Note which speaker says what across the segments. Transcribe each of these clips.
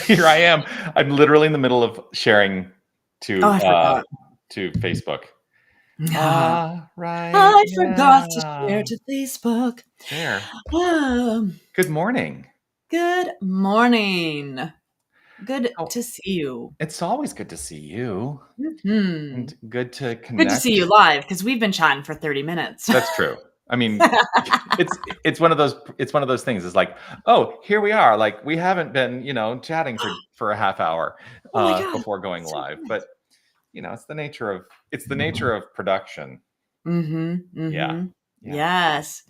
Speaker 1: Here I am. I'm literally in the middle of sharing
Speaker 2: Oh, I forgot.
Speaker 1: to Facebook. Right
Speaker 2: I forgot to share
Speaker 1: now.
Speaker 2: to Facebook.
Speaker 1: There.
Speaker 2: Um,
Speaker 1: Good morning.
Speaker 2: Good morning. Good
Speaker 1: Oh,
Speaker 2: to see you.
Speaker 1: it's always good to see you
Speaker 2: Mhm.
Speaker 1: and good to
Speaker 2: Good to see you
Speaker 1: connect.
Speaker 2: live because we've been chatting for 30 minutes.
Speaker 1: That's true. I mean, it's one of those things. It's like, oh, here we are. Like we haven't been, chatting for a half hour
Speaker 2: Oh my god,
Speaker 1: before going
Speaker 2: that's so
Speaker 1: live. But
Speaker 2: fast.
Speaker 1: it's the nature of production.
Speaker 2: Mhm,
Speaker 1: Yeah.
Speaker 2: mhm.
Speaker 1: Yeah.
Speaker 2: Yes.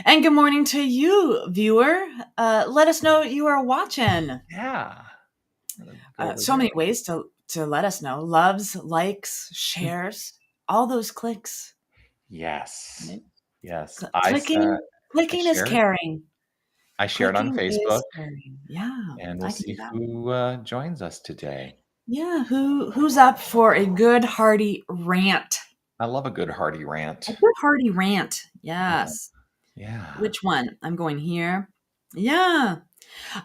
Speaker 2: And good morning to you, viewer. Let us know you are watching.
Speaker 1: Yeah. I'm gonna go over
Speaker 2: So
Speaker 1: here.
Speaker 2: many ways to let us know. Loves, likes, shares, all those clicks.
Speaker 1: Yes.
Speaker 2: Right?
Speaker 1: Yes.
Speaker 2: Clicking
Speaker 1: I
Speaker 2: clicking is
Speaker 1: shared
Speaker 2: caring.
Speaker 1: I shared on
Speaker 2: Clicking
Speaker 1: Facebook,
Speaker 2: is caring. Yeah,
Speaker 1: and we'll
Speaker 2: I can do
Speaker 1: see
Speaker 2: that.
Speaker 1: who joins us today.
Speaker 2: Yeah, who's up for a good hearty rant?
Speaker 1: I love a good hearty
Speaker 2: A
Speaker 1: rant.
Speaker 2: good hearty rant.
Speaker 1: Yeah.
Speaker 2: Yes.
Speaker 1: Yeah.
Speaker 2: Which one? I'm going here. Yeah.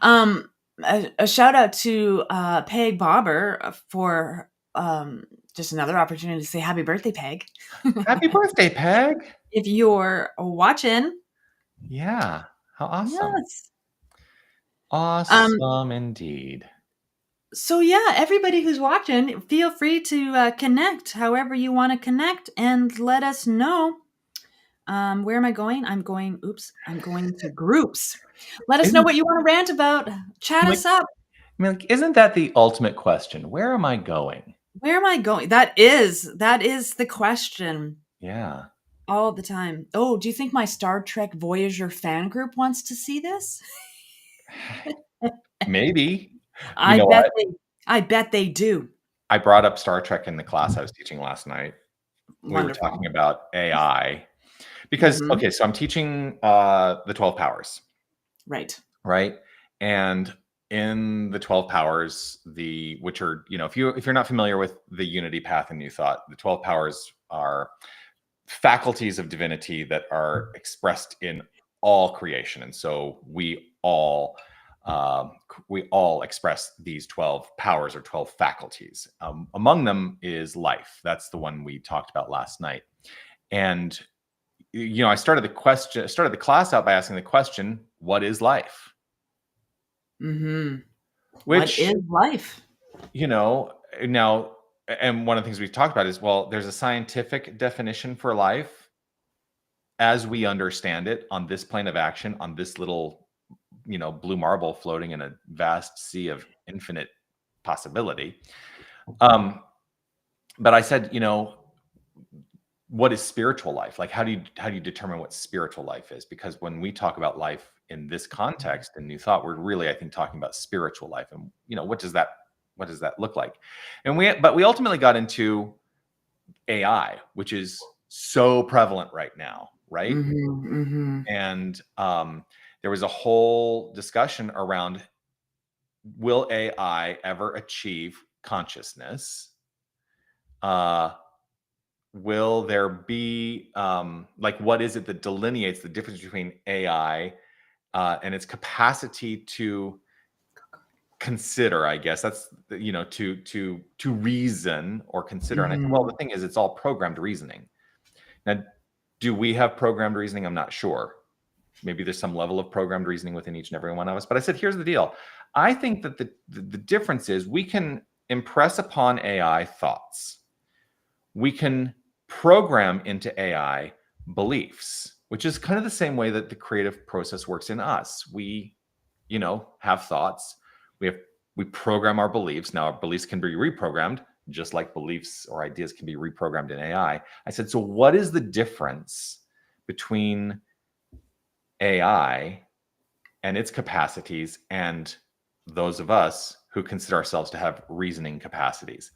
Speaker 2: A shout out to Peg Bobber for just another opportunity to say happy birthday, Peg.
Speaker 1: Happy birthday, Peg.
Speaker 2: If you're watching,
Speaker 1: Yeah. How awesome.
Speaker 2: yes. Um,
Speaker 1: Awesome indeed.
Speaker 2: So yeah, everybody who's watching, feel free to connect however you want to connect and let us know. Where am I going? I'm going to groups. Let us know
Speaker 1: Isn't
Speaker 2: what you want to rant about. Chat
Speaker 1: like
Speaker 2: us up.
Speaker 1: isn't that the ultimate question? Where am I going?
Speaker 2: Where am I going? That is the question
Speaker 1: Yeah.
Speaker 2: all the time. Oh, do you think my Star Trek Voyager fan group wants to see this?
Speaker 1: Maybe. You
Speaker 2: I
Speaker 1: know
Speaker 2: bet
Speaker 1: what?
Speaker 2: they I bet they do.
Speaker 1: I brought up Star Trek in the class I was teaching last night. We were
Speaker 2: Wonderful.
Speaker 1: talking about AI because
Speaker 2: Mhm.
Speaker 1: okay, so I'm teaching the 12 powers,
Speaker 2: Right.
Speaker 1: right? And in the 12 powers, which are, if you're not familiar with the unity path and new thought, the 12 powers are faculties of divinity that are expressed in all creation. And so we all express these 12 powers or 12 faculties. Among them is life. That's the one we talked about last night. And I started the class out by asking the question, what is life?
Speaker 2: Mhm. What
Speaker 1: Which,
Speaker 2: is life?
Speaker 1: now, and one of the things we've talked about is, well, there's a scientific definition for life as we understand it on this plane of action, on this little, blue marble floating in a vast sea of infinite possibility. But I said, what is spiritual life? Like, how do you determine what spiritual life is? Because when we talk about life in this context in New Thought, we're really, I think, talking about spiritual life. And what does that look like? And we ultimately got into AI, which is so prevalent right now, right?
Speaker 2: Mhm, mhm.
Speaker 1: And there was a whole discussion around, will AI ever achieve consciousness? Will there be like, what is it that delineates the difference between AI and its capacity to consider? I guess that's to reason or consider. And I said, well,
Speaker 2: Mhm.
Speaker 1: the thing is, it's all programmed reasoning. Now, do we have programmed reasoning? I'm not sure. Maybe there's some level of programmed reasoning within each and every one of us. But I said, here's the deal. I think that the difference is we can impress upon AI thoughts. We can program into AI beliefs, which is kind of the same way that the creative process works in us. We, have thoughts. We program our beliefs. Now, our beliefs can be reprogrammed, just like beliefs or ideas can be reprogrammed in AI. I said, so what is the difference between AI and its capacities and those of us who consider ourselves to have reasoning capacities?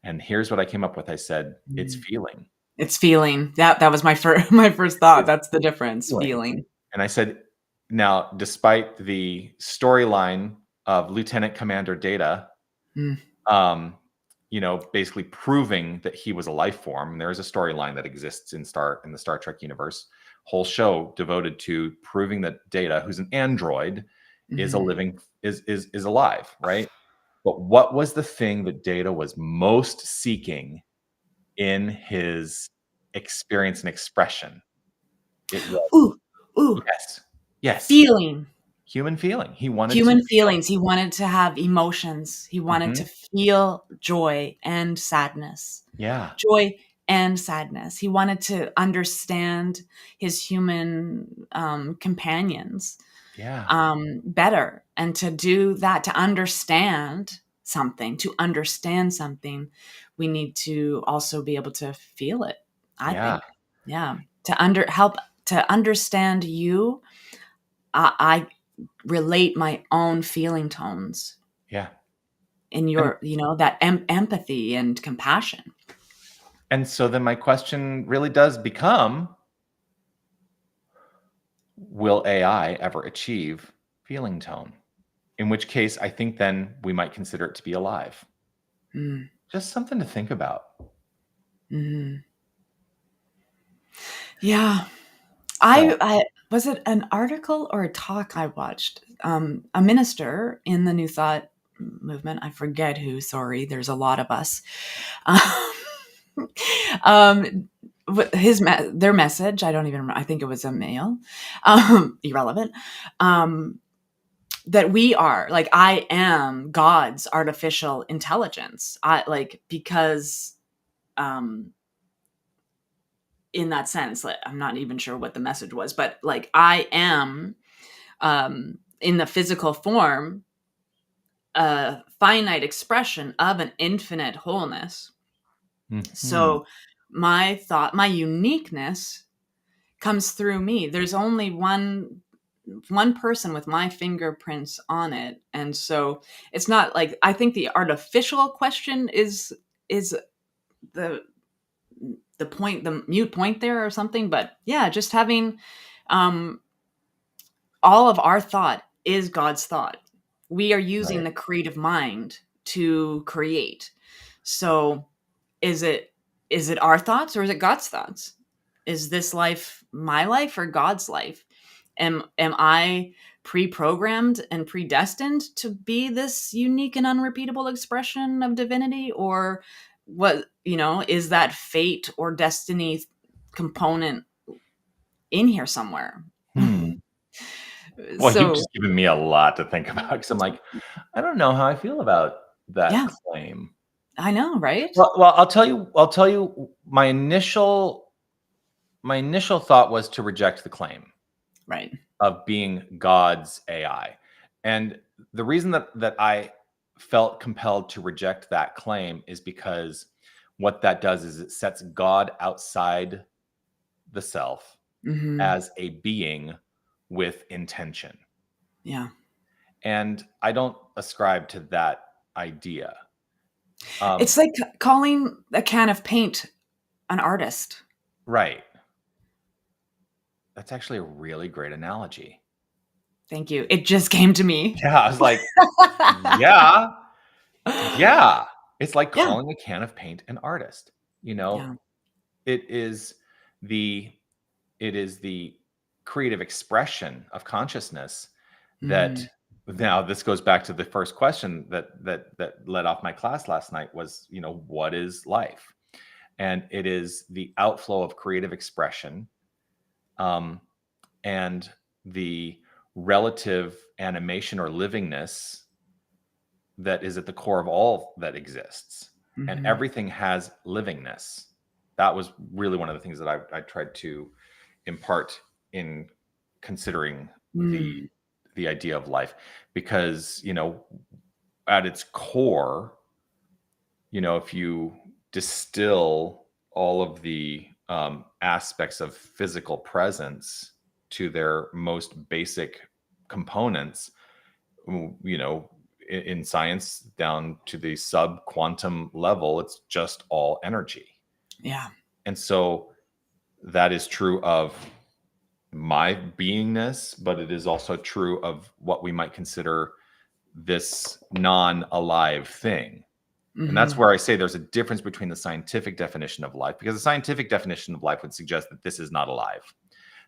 Speaker 1: And here's what I came up with. I said, it's
Speaker 2: Mm.
Speaker 1: feeling.
Speaker 2: It's feeling. That was my my first thought.
Speaker 1: It's
Speaker 2: That's the difference,
Speaker 1: feeling.
Speaker 2: feeling.
Speaker 1: And I said, now, despite the storyline of Lieutenant Commander Data,
Speaker 2: Mm.
Speaker 1: um, basically proving that he was a life form, and there is a storyline that exists in the Star Trek universe, whole show devoted to proving that Data, who's an android, is a
Speaker 2: Mhm.
Speaker 1: living is alive, right? But what was the thing that Data was most seeking in his experience and expression? It was,
Speaker 2: Ooh, ooh,
Speaker 1: yes,
Speaker 2: feeling.
Speaker 1: human feeling. He wanted to
Speaker 2: Human
Speaker 1: feel.
Speaker 2: feelings. He wanted to have emotions. He wanted
Speaker 1: Mhm.
Speaker 2: to feel joy and sadness.
Speaker 1: Yeah,
Speaker 2: Joy and sadness. He wanted to understand his human companions
Speaker 1: yeah,
Speaker 2: better, and to do that, to understand something, we need to also be able to feel it. I
Speaker 1: yeah,
Speaker 2: think, yeah, help to understand you. I relate my own feeling tones
Speaker 1: yeah.
Speaker 2: in
Speaker 1: And
Speaker 2: your, that empathy and compassion.
Speaker 1: and so then my question really does become, will AI ever achieve feeling tone? In which case, I think then we might consider it to be alive.
Speaker 2: Mm,
Speaker 1: Just something to think about.
Speaker 2: mhm. Yeah.
Speaker 1: So,
Speaker 2: I was it an article or a talk I watched? A minister in the New Thought movement. I forget who. Sorry, there's a lot of us. Um, their message. I don't even remember. I think it was a male. Irrelevant. Um, that we are like, I am God's artificial intelligence. I like, because um in that sense, like, I'm not even sure what the message was, but like, I am in the physical form a finite expression of an infinite wholeness.
Speaker 1: mhm,
Speaker 2: So my uniqueness comes through me. There's only one person with my fingerprints on it, and so it's not like, I think the artificial question is the point, the mute point there or something. But yeah, just having um all of our thought is God's thought. We are using
Speaker 1: right.
Speaker 2: the creative mind to create. So is it our thoughts or is it God's thoughts? Is this life my life or God's life? Am I pre-programmed and predestined to be this unique and unrepeatable expression of divinity, or what, is that fate or destiny component in here somewhere?
Speaker 1: Hmm. Well, you've
Speaker 2: So
Speaker 1: just given me a lot to think about because I'm like, I don't know how I feel about that
Speaker 2: yeah,
Speaker 1: claim.
Speaker 2: I know, right?
Speaker 1: Well, I'll tell you my initial thought was to reject the claim
Speaker 2: Right.
Speaker 1: of being God's AI. And the reason that I felt compelled to reject that claim is because what that does is it sets God outside the self
Speaker 2: Hmm.
Speaker 1: as a being with intention.
Speaker 2: Yeah.
Speaker 1: And I don't ascribe to that idea.
Speaker 2: It's
Speaker 1: Um,
Speaker 2: like calling a can of paint an artist.
Speaker 1: right. That's actually a really great analogy.
Speaker 2: Thank you. It just came to me.
Speaker 1: Yeah, I was like, yeah, yeah. It's like
Speaker 2: Yeah.
Speaker 1: calling a can of paint an artist. You know,
Speaker 2: Yeah.
Speaker 1: it is the it is the creative expression of consciousness that,
Speaker 2: Mhm.
Speaker 1: now this goes back to the first question that led off my class last night was, what is life? And it is the outflow of creative expression, um, and the relative animation or livingness that is at the core of all that exists. And
Speaker 2: Mhm.
Speaker 1: everything has livingness. That was really one of the things that I tried to impart in considering
Speaker 2: Mm.
Speaker 1: the idea of life, because at its core, if you distill all of the aspects of physical presence to their most basic components, in science down to the sub quantum level, it's just all energy.
Speaker 2: Yeah.
Speaker 1: And so that is true of my beingness, but it is also true of what we might consider this non-alive thing. And that's
Speaker 2: Mhm.
Speaker 1: where I say there's a difference between the scientific definition of life, because the scientific definition of life would suggest that this is not alive.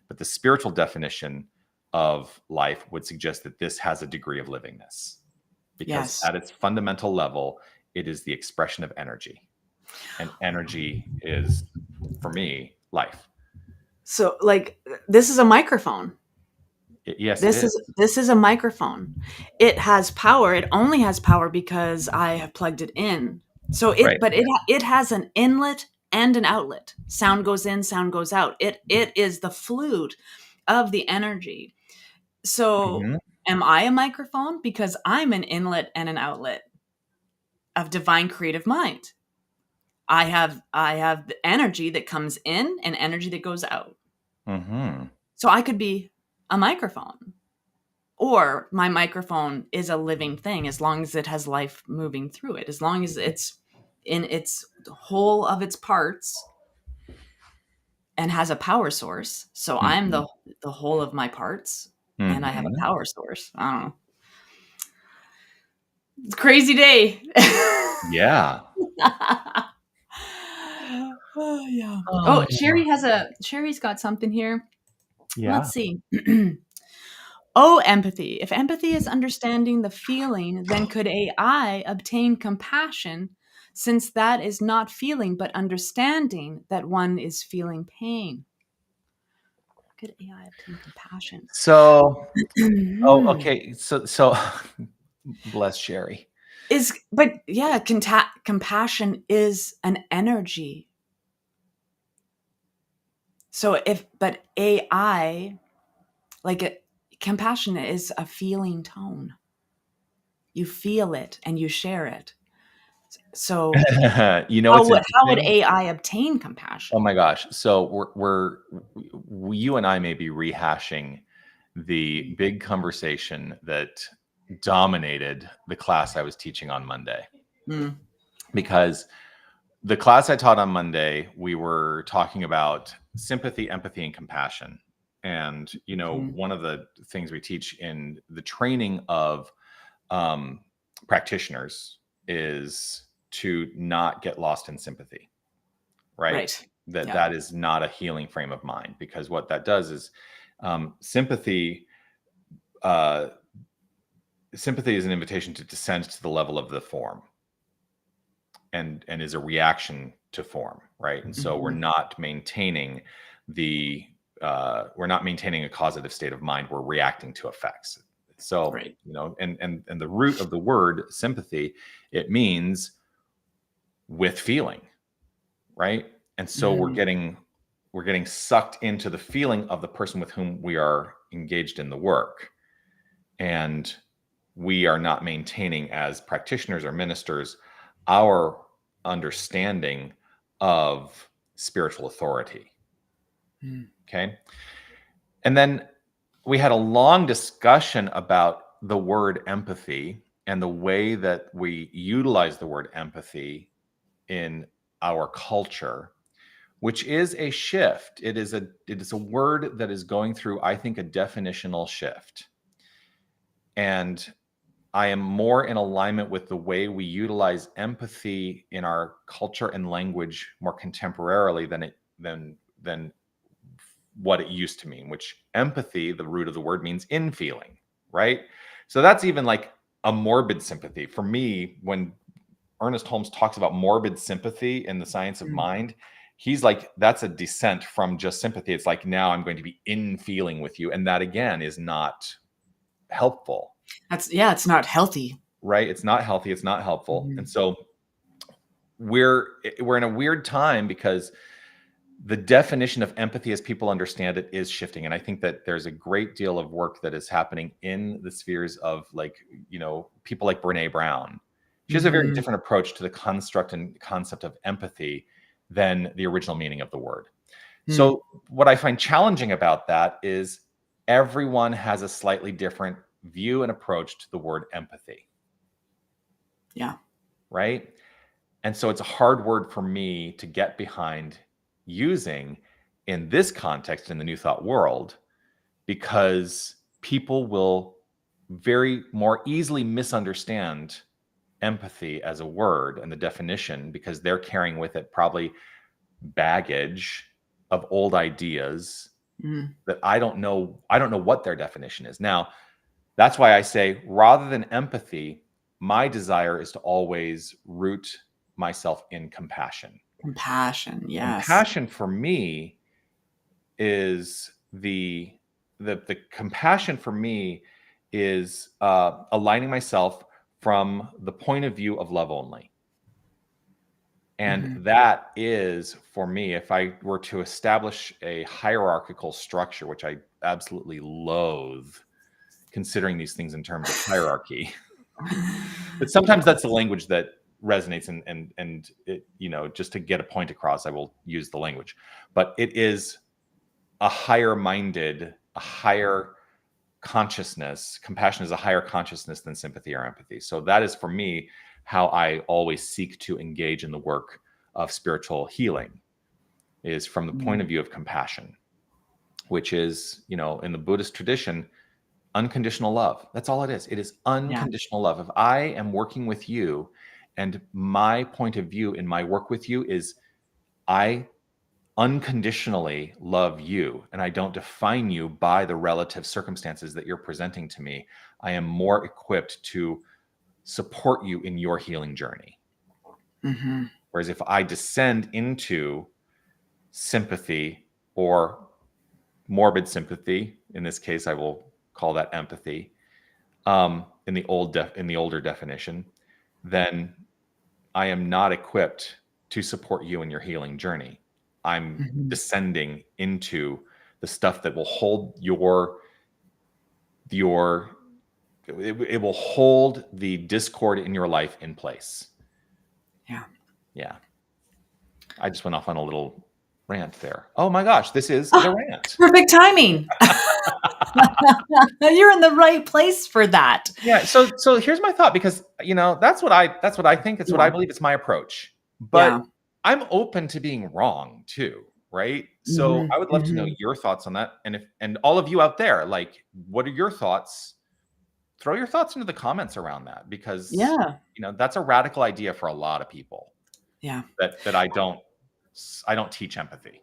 Speaker 1: But the spiritual definition of life would suggest that this has a degree of livingness. because
Speaker 2: Yes.
Speaker 1: at its fundamental level, it is the expression of energy. And energy is, for me, life.
Speaker 2: So like this is a microphone.
Speaker 1: Yes, it
Speaker 2: This
Speaker 1: is.
Speaker 2: is this is a microphone. It has power. It only has power because I have plugged it in. So
Speaker 1: Right.
Speaker 2: it has an inlet and an outlet. Sound goes in, sound goes out. It is the flute of the energy. So
Speaker 1: Mhm.
Speaker 2: am I a microphone? Because I'm an inlet and an outlet of divine creative mind. I have the energy that comes in and energy that goes out.
Speaker 1: Mhm.
Speaker 2: So I could be a microphone. Or my microphone is a living thing as long as it has life moving through it, as long as it's in its whole of its parts and has a power source. So I'm
Speaker 1: Mhm.
Speaker 2: the whole of my parts and I have a
Speaker 1: Mhm.
Speaker 2: power source. I don't know. It's a crazy day.
Speaker 1: Yeah.
Speaker 2: Oh yeah. Oh,
Speaker 1: Oh,
Speaker 2: Sherry's got something here.
Speaker 1: yeah.
Speaker 2: Let's see. Oh, empathy. If empathy is understanding the feeling, then could AI obtain compassion, since that is not feeling but understanding that one is feeling pain? Could AI obtain compassion?
Speaker 1: So, oh,
Speaker 2: Hmm.
Speaker 1: okay. So bless Sherry.
Speaker 2: But yeah, compassion is an energy. So but AI, compassion is a feeling tone. You feel it and you share it. So
Speaker 1: You know what's
Speaker 2: how would
Speaker 1: interesting?
Speaker 2: AI obtain
Speaker 1: Oh
Speaker 2: compassion?
Speaker 1: my gosh. So you and I may be rehashing the big conversation that dominated the class I was teaching on Monday.
Speaker 2: Mm,
Speaker 1: Because the class I taught on Monday, we were talking about sympathy, empathy, and compassion. And,
Speaker 2: mhm,
Speaker 1: one of the things we teach in the training of um, practitioners is to not get lost in sympathy, right?
Speaker 2: right.
Speaker 1: That
Speaker 2: Yeah.
Speaker 1: that is not a healing frame of mind, because what that does is sympathy. Uh, sympathy is an invitation to descend to the level of the form, and is a reaction to form, right? And so we're
Speaker 2: Mhm,
Speaker 1: not maintaining the we're not maintaining a causative state of mind. We're reacting to effects. So,
Speaker 2: right.
Speaker 1: and the root of the word sympathy, it means with feeling, right? And so
Speaker 2: Mhm,
Speaker 1: we're getting sucked into the feeling of the person with whom we are engaged in the work, and we are not maintaining, as practitioners or ministers, our understanding of spiritual authority.
Speaker 2: mm,
Speaker 1: Okay. And then we had a long discussion about the word empathy and the way that we utilize the word empathy in our culture, which is a shift. It is a word that is going through, I think, a definitional shift. And I am more in alignment with the way we utilize empathy in our culture and language more contemporarily than what it used to mean, which empathy, the root of the word, means in feeling, right? So that's even like a morbid sympathy. For me, when Ernest Holmes talks about morbid sympathy in the science of
Speaker 2: mm.
Speaker 1: mind, he's like, that's a descent from just sympathy. It's like, now I'm going to be in feeling with you. And that again is not helpful,
Speaker 2: It's not healthy.
Speaker 1: right? It's not healthy. It's not helpful. And
Speaker 2: Mhm,
Speaker 1: so we're in a weird time, because the definition of empathy as people understand it is shifting. And I think that there's a great deal of work that is happening in the spheres of, like, people like Brene Brown. She has a very
Speaker 2: mhm,
Speaker 1: different approach to the construct and concept of empathy than the original meaning of the word.
Speaker 2: mm.
Speaker 1: So what I find challenging about that is everyone has a slightly different view and approach to the word empathy,
Speaker 2: Yeah.
Speaker 1: right? And so it's a hard word for me to get behind using in this context in the New Thought world, because people will very more easily misunderstand empathy as a word and the definition, because they're carrying with it probably baggage of old ideas
Speaker 2: Mm,
Speaker 1: that I don't know what their definition is. Now, that's why I say, rather than empathy, my desire is to always root myself in compassion.
Speaker 2: Compassion, yes.
Speaker 1: Compassion for me is the compassion for me is aligning myself from the point of view of love only. And that is, for me, if I were to establish a hierarchical structure, which I absolutely loathe considering these things in terms of hierarchy, but sometimes that's the language that resonates, and it, just to get a point across, I will use the language. But it is a higher consciousness. Compassion is a higher consciousness than sympathy or empathy. So that is, for me, how I always seek to engage in the work of spiritual healing, is from the point of view of compassion, which is, in the Buddhist tradition, unconditional love. That's all it is. It is unconditional love. If I am working with you, and my point of view in my work with you is I unconditionally love you, and I don't define you by the relative circumstances that you're presenting to me, I am more equipped to support you in your healing journey. Whereas if I descend into sympathy or morbid sympathy, in this case, I will call that empathy, in the older definition, then I am not equipped to support you in your healing journey. I'm descending into the stuff that will hold it will hold the discord in your life in place. Yeah. I just went off on a little rant there. Oh my gosh, this is the rant.
Speaker 2: Perfect timing. You're in the right place for that.
Speaker 1: Yeah. So here's my thought, because that's what I think. It's what I believe. It's my approach. But I'm open to being wrong too, right? So I would love to know your thoughts on that. And all of you out there, like, what are your thoughts? Throw your thoughts into the comments around that, because that's a radical idea for a lot of people.
Speaker 2: Yeah.
Speaker 1: That I don't teach empathy.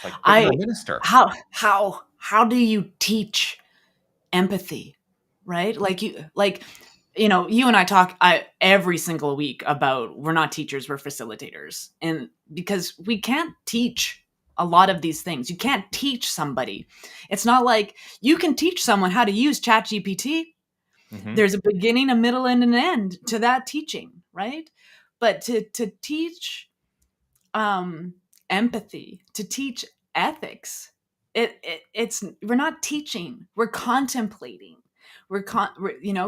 Speaker 1: Like, but you're a minister.
Speaker 2: How do you teach empathy, right? You and I talk every single week about, we're not teachers, we're facilitators. And because we can't teach a lot of these things. You can't teach somebody. It's not like you can teach someone how to use ChatGPT. There's a beginning, a middle, and an end to that teaching, right? But to teach empathy, to teach ethics, it's we're not teaching, we're contemplating.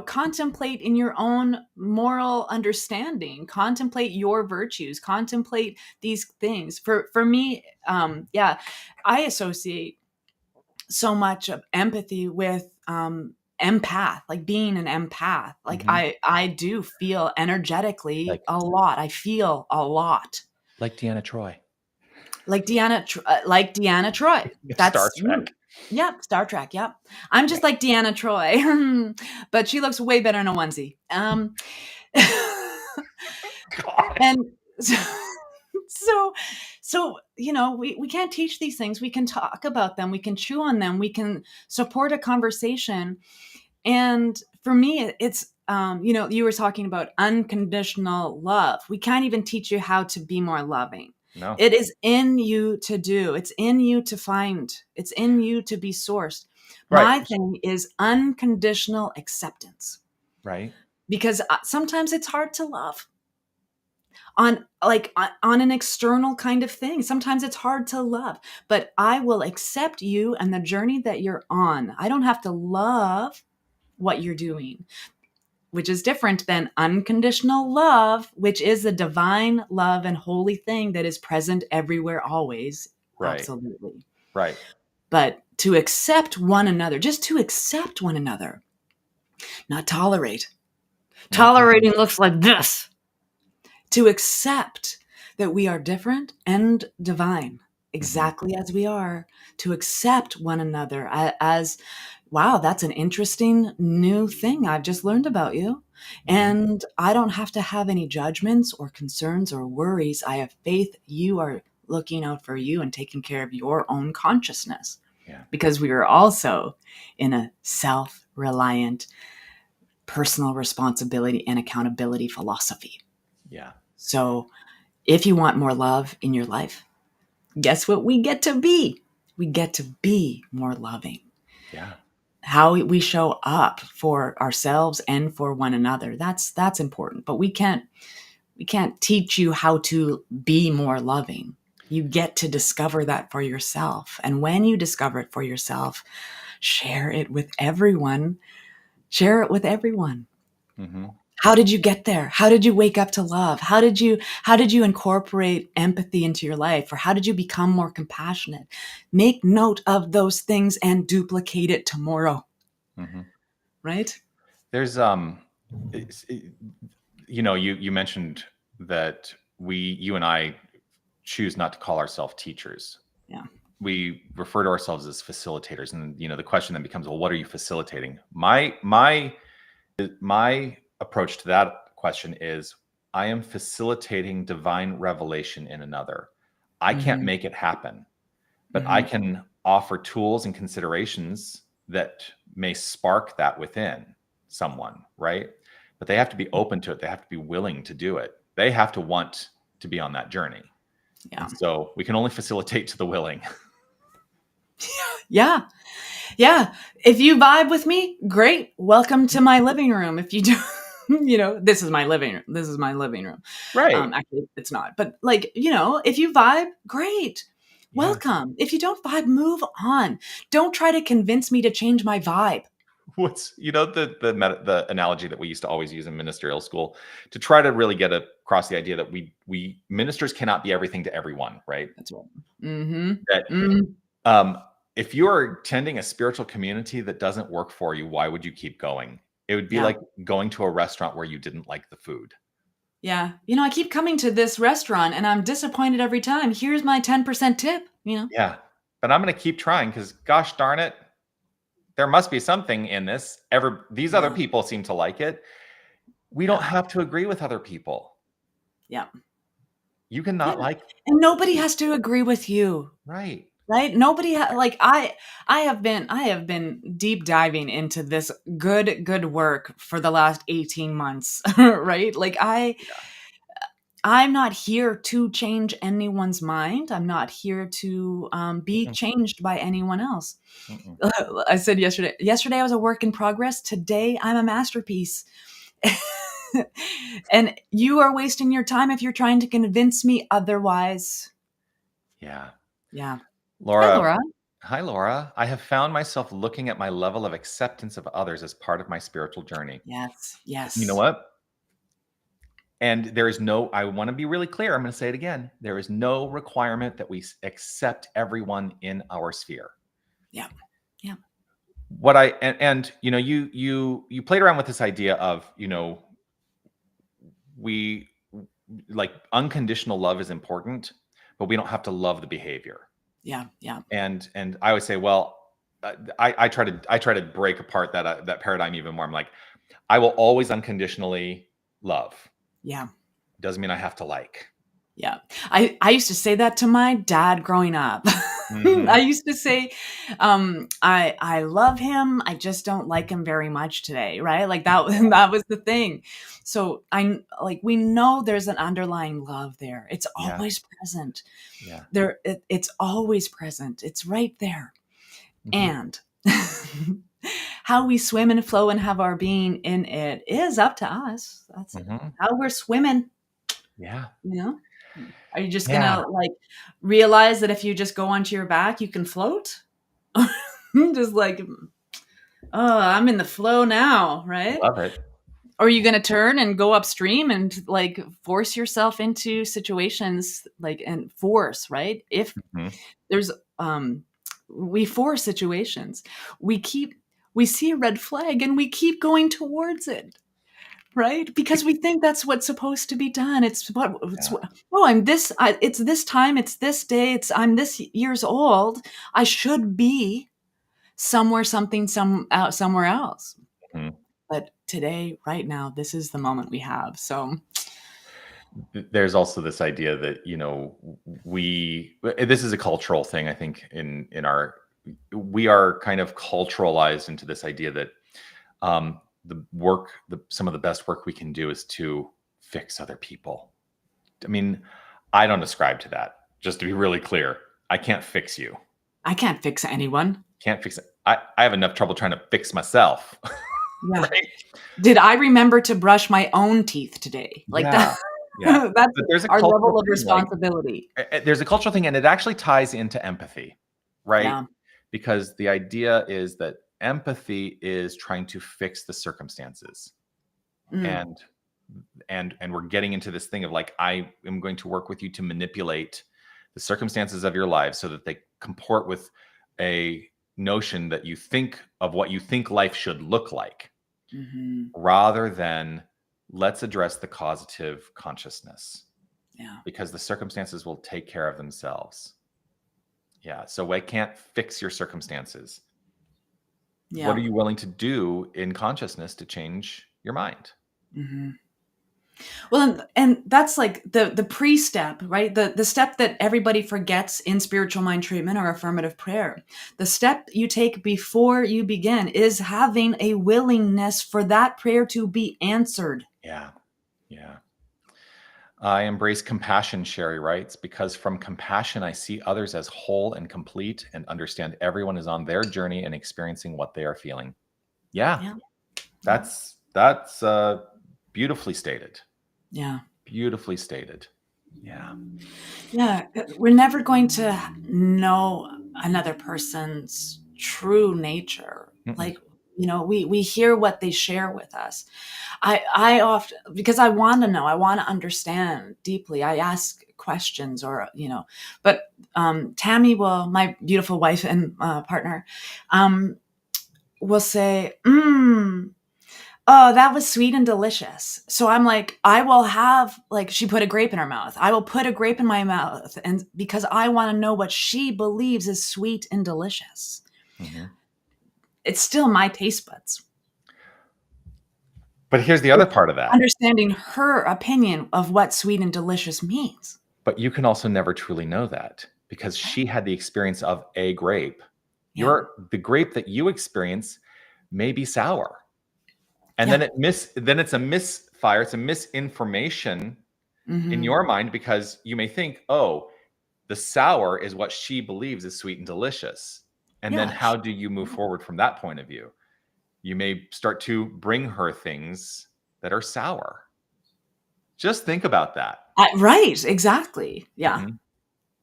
Speaker 2: Contemplate in your own moral understanding, contemplate your virtues, contemplate these things. For me, I associate so much of empathy with empath, like being an empath. Like I do feel energetically a lot. I feel a lot.
Speaker 1: Like Deanna Troy.
Speaker 2: Like Deanna Troy. That's
Speaker 1: Star Trek.
Speaker 2: Yep, Star Trek. Yep. I'm just like Deanna Troy, but she looks way better in a onesie. And so we can't teach these things. We can talk about them. We can chew on them. We can support a conversation. And for me, it's you were talking about unconditional love. We can't even teach you how to be more loving.
Speaker 1: No.
Speaker 2: It is in you to do. It's in you to find. It's in you to be sourced.
Speaker 1: Right.
Speaker 2: My thing is unconditional acceptance.
Speaker 1: Right.
Speaker 2: Because sometimes it's hard to love on an external kind of thing. Sometimes it's hard to love, but I will accept you and the journey that you're on. I don't have to love what you're doing, which is different than unconditional love, which is the divine love and holy thing that is present everywhere, always.
Speaker 1: Right.
Speaker 2: Absolutely.
Speaker 1: Right.
Speaker 2: But to accept one another, just to accept one another, not tolerate. Tolerating looks like this. To accept that we are different and divine, exactly as we are. To accept one another as, wow, that's an interesting new thing I've just learned about you. And I don't have to have any judgments or concerns or worries. I have faith you are looking out for you and taking care of your own consciousness.
Speaker 1: Yeah.
Speaker 2: Because we are also in a self-reliant personal responsibility and accountability philosophy.
Speaker 1: Yeah.
Speaker 2: So if you want more love in your life, guess what we get to be? We get to be more loving.
Speaker 1: Yeah.
Speaker 2: How we show up for ourselves and for one another, that's important. But we can't teach you how to be more loving. You get to discover that for yourself. And when you discover it for yourself, share it with everyone. Share it with everyone.
Speaker 1: Mm-hmm.
Speaker 2: How did you get there? How did you wake up to love? How did you incorporate empathy into your life? Or how did you become more compassionate? Make note of those things and duplicate it tomorrow.
Speaker 1: Mm-hmm.
Speaker 2: Right?
Speaker 1: There's you mentioned that you and I choose not to call ourselves teachers.
Speaker 2: Yeah.
Speaker 1: We refer to ourselves as facilitators, and the question then becomes, well, what are you facilitating? My approach to that question is, I am facilitating divine revelation in another. I can't
Speaker 2: Mm-hmm.
Speaker 1: make it happen, but I
Speaker 2: Mm-hmm.
Speaker 1: can offer tools and considerations that may spark that within someone, right? But they have to be open to it. They have to be willing to do it. They have to want to be on that journey.
Speaker 2: Yeah.
Speaker 1: And so we can only facilitate to the willing.
Speaker 2: Yeah. Yeah. If you vibe with me, great. Welcome to my living room. If you do, this is my living room. This is my living room.
Speaker 1: Right.
Speaker 2: Actually, it's not. But if you vibe, great.
Speaker 1: Yeah.
Speaker 2: Welcome. If you don't vibe, on. Don't try to convince me to change my vibe.
Speaker 1: What's the analogy that we used to always use in ministerial school to try to really get across the idea that we ministers cannot be everything to everyone, right?
Speaker 2: That's right. Mm-hmm.
Speaker 1: That
Speaker 2: Mm-hmm.
Speaker 1: if you are tending a spiritual community that doesn't work for you, why would you keep going? It would be
Speaker 2: Yeah.
Speaker 1: like going to a restaurant where you didn't like the food.
Speaker 2: Yeah. I keep coming to this restaurant and I'm disappointed every time. Here's my 10% tip,
Speaker 1: Yeah. But I'm going to keep trying because gosh darn it, there must be something in this. These other
Speaker 2: Yeah.
Speaker 1: people seem to like it. We don't have to agree with other people.
Speaker 2: Yeah.
Speaker 1: You can
Speaker 2: Yeah.
Speaker 1: not like.
Speaker 2: And nobody has to agree with you.
Speaker 1: Right.
Speaker 2: Right? Nobody I have been deep diving into this good work for the last 18 months, right? I'm not here to change anyone's mind. I'm not here to be
Speaker 1: Mm-mm.
Speaker 2: changed by anyone else.
Speaker 1: Mm-mm.
Speaker 2: I said yesterday I was a work in progress. Today I'm a masterpiece. And you are wasting your time if you're trying to convince me otherwise.
Speaker 1: Yeah.
Speaker 2: Yeah.
Speaker 1: Laura.
Speaker 2: Hi, Laura.
Speaker 1: Hi, Laura. I have found myself looking at my level of acceptance of others as part of my spiritual journey.
Speaker 2: Yes. Yes.
Speaker 1: You know what? And I want to be really clear. I'm going to say it again. There is no requirement that we accept everyone in our sphere.
Speaker 2: Yeah. Yeah.
Speaker 1: You played around with this idea of, we like unconditional love is important, but we don't have to love the behavior.
Speaker 2: Yeah. Yeah.
Speaker 1: And I always say, well, I try to break apart that paradigm even more. I'm like, I will always unconditionally love.
Speaker 2: Yeah.
Speaker 1: Doesn't mean I have to like.
Speaker 2: Yeah. I used to say that to my dad growing up.
Speaker 1: Mm-hmm.
Speaker 2: I used to say, I love him. I just don't like him very much today. Right. Like that was the thing. So we know there's an underlying love there. It's always present.
Speaker 1: Yeah.
Speaker 2: It's always present. It's right there.
Speaker 1: Mm-hmm.
Speaker 2: And how we swim and flow and have our being in it is up to us. That's how we're swimming.
Speaker 1: Yeah.
Speaker 2: Are you just gonna realize that if you just go onto your back, you can float? Just I'm in the flow now, right?
Speaker 1: Love it.
Speaker 2: Or are you gonna turn and go upstream and force yourself into situations and force, right? If there's we force situations, we see a red flag and we keep going towards it. Right? Because we think that's what's supposed to be done. It's this time, it's this day, I'm this years old. I should be somewhere else.
Speaker 1: Mm-hmm.
Speaker 2: But today, right now, this is the moment we have. So
Speaker 1: there's also this idea that, this is a cultural thing, I think, we are kind of culturalized into this idea that some of the best work we can do is to fix other people. I mean, I don't ascribe to that. Just to be really clear, I can't fix you.
Speaker 2: I can't fix anyone.
Speaker 1: Can't fix it. I have enough trouble trying to fix myself.
Speaker 2: Yeah.
Speaker 1: Right?
Speaker 2: Did I remember to brush my own teeth today? Like
Speaker 1: Yeah.
Speaker 2: that.
Speaker 1: Yeah.
Speaker 2: That's
Speaker 1: But there's a
Speaker 2: our
Speaker 1: cultural
Speaker 2: level of
Speaker 1: thing, like,
Speaker 2: responsibility.
Speaker 1: there's a cultural thing, and it actually ties into empathy, right?
Speaker 2: Yeah.
Speaker 1: Because the idea is that empathy is trying to fix the circumstances.
Speaker 2: Mm.
Speaker 1: And we're getting into this thing of like, I am going to work with you to manipulate the circumstances of your lives so that they comport with a notion that you think of what you think life should look like,
Speaker 2: Mhm.
Speaker 1: rather than let's address the causative consciousness,
Speaker 2: Yeah.
Speaker 1: because the circumstances will take care of themselves. Yeah. So I can't fix your circumstances. What
Speaker 2: Yeah.
Speaker 1: are you willing to do in consciousness to change your mind?
Speaker 2: Mhm. Well, and that's like the pre-step, right? The step that everybody forgets in spiritual mind treatment or affirmative prayer. The step you take before you begin is having a willingness for that prayer to be answered.
Speaker 1: Yeah. Yeah. I embrace compassion, Sherry writes, because from compassion, I see others as whole and complete and understand everyone is on their journey and experiencing what they are feeling. Yeah,
Speaker 2: Yeah. Yeah.
Speaker 1: that's beautifully stated.
Speaker 2: Yeah.
Speaker 1: Beautifully stated. Yeah.
Speaker 2: Yeah. We're never going to know another person's true nature.
Speaker 1: Mm-mm.
Speaker 2: Like, we hear what they share with us. I often, because I want to know, I want to understand deeply. I ask questions, but Tammy my beautiful wife and partner, will say, "Oh, that was sweet and delicious." So I'm like, I will have, like, she put a grape in her mouth. I will put a grape in my mouth, and because I want to know what she believes is sweet and delicious.
Speaker 1: Mm-hmm.
Speaker 2: It's still my taste buds.
Speaker 1: But here's the other part of that.
Speaker 2: Understanding her opinion of what sweet and delicious means.
Speaker 1: But you can also never truly know that because she had the experience of a grape.
Speaker 2: Yeah.
Speaker 1: The grape that you experience may be sour. And
Speaker 2: Yeah.
Speaker 1: then it's a misfire, it's a misinformation in
Speaker 2: Mhm.
Speaker 1: your mind, because you may think, oh, the sour is what she believes is sweet and delicious. And then
Speaker 2: Yeah.
Speaker 1: how do you move forward from that point of view? You may start to bring her things that are sour. Just think about that.
Speaker 2: Right, exactly. Yeah.
Speaker 1: Mhm,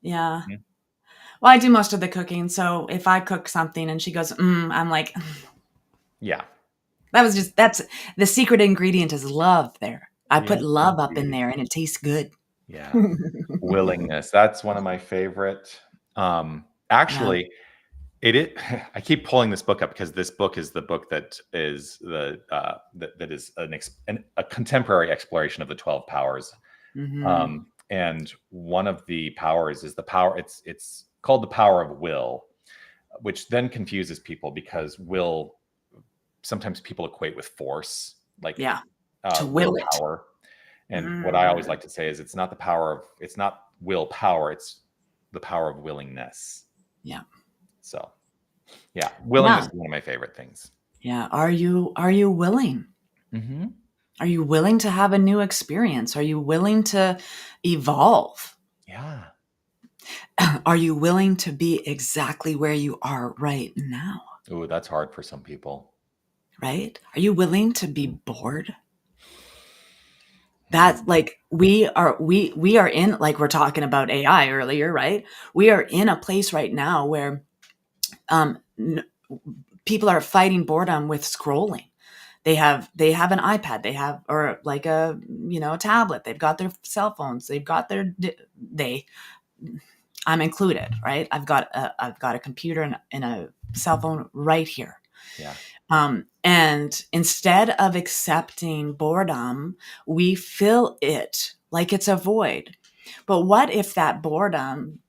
Speaker 2: Yeah.
Speaker 1: mhm.
Speaker 2: Well, I do most of the cooking, so if I cook something and she goes, I'm like,
Speaker 1: Yeah.
Speaker 2: that's the secret ingredient is love there. I
Speaker 1: Yeah,
Speaker 2: put love up in
Speaker 1: indeed.
Speaker 2: there and it tastes good.
Speaker 1: Yeah. Willingness. That's one of my favorite.
Speaker 2: Yeah.
Speaker 1: Actually, I keep pulling this book up because this book is the book that is that is a contemporary exploration of the 12 powers.
Speaker 2: Mhm.
Speaker 1: And one of the powers is the power. It's called the power of will, which then confuses people because will, sometimes people equate with force, like
Speaker 2: Yeah. To will it.
Speaker 1: willpower. And what I always
Speaker 2: Mm.
Speaker 1: like to say is it's not willpower, it's the power of willingness.
Speaker 2: Yeah.
Speaker 1: So yeah, willingness
Speaker 2: Yeah.
Speaker 1: is one of my favorite things.
Speaker 2: Yeah. Are you willing?
Speaker 1: Hmm.
Speaker 2: Are you willing to have a new experience? Are you willing to evolve?
Speaker 1: Yeah.
Speaker 2: Are you willing to be exactly where you are right now?
Speaker 1: Oh, that's hard for some people.
Speaker 2: Right? Are you willing to be bored?
Speaker 1: Mm.
Speaker 2: That, like, we are in, like, we're talking about AI earlier, right? We are in a place right now where people are fighting boredom with scrolling. They have an iPad, they have, or like a tablet. They've got their cell phones. They've got they I'm included, right? I've got a computer and a cell phone right here.
Speaker 1: Yeah.
Speaker 2: And instead of accepting boredom, we fill it like it's a void. But what if that boredom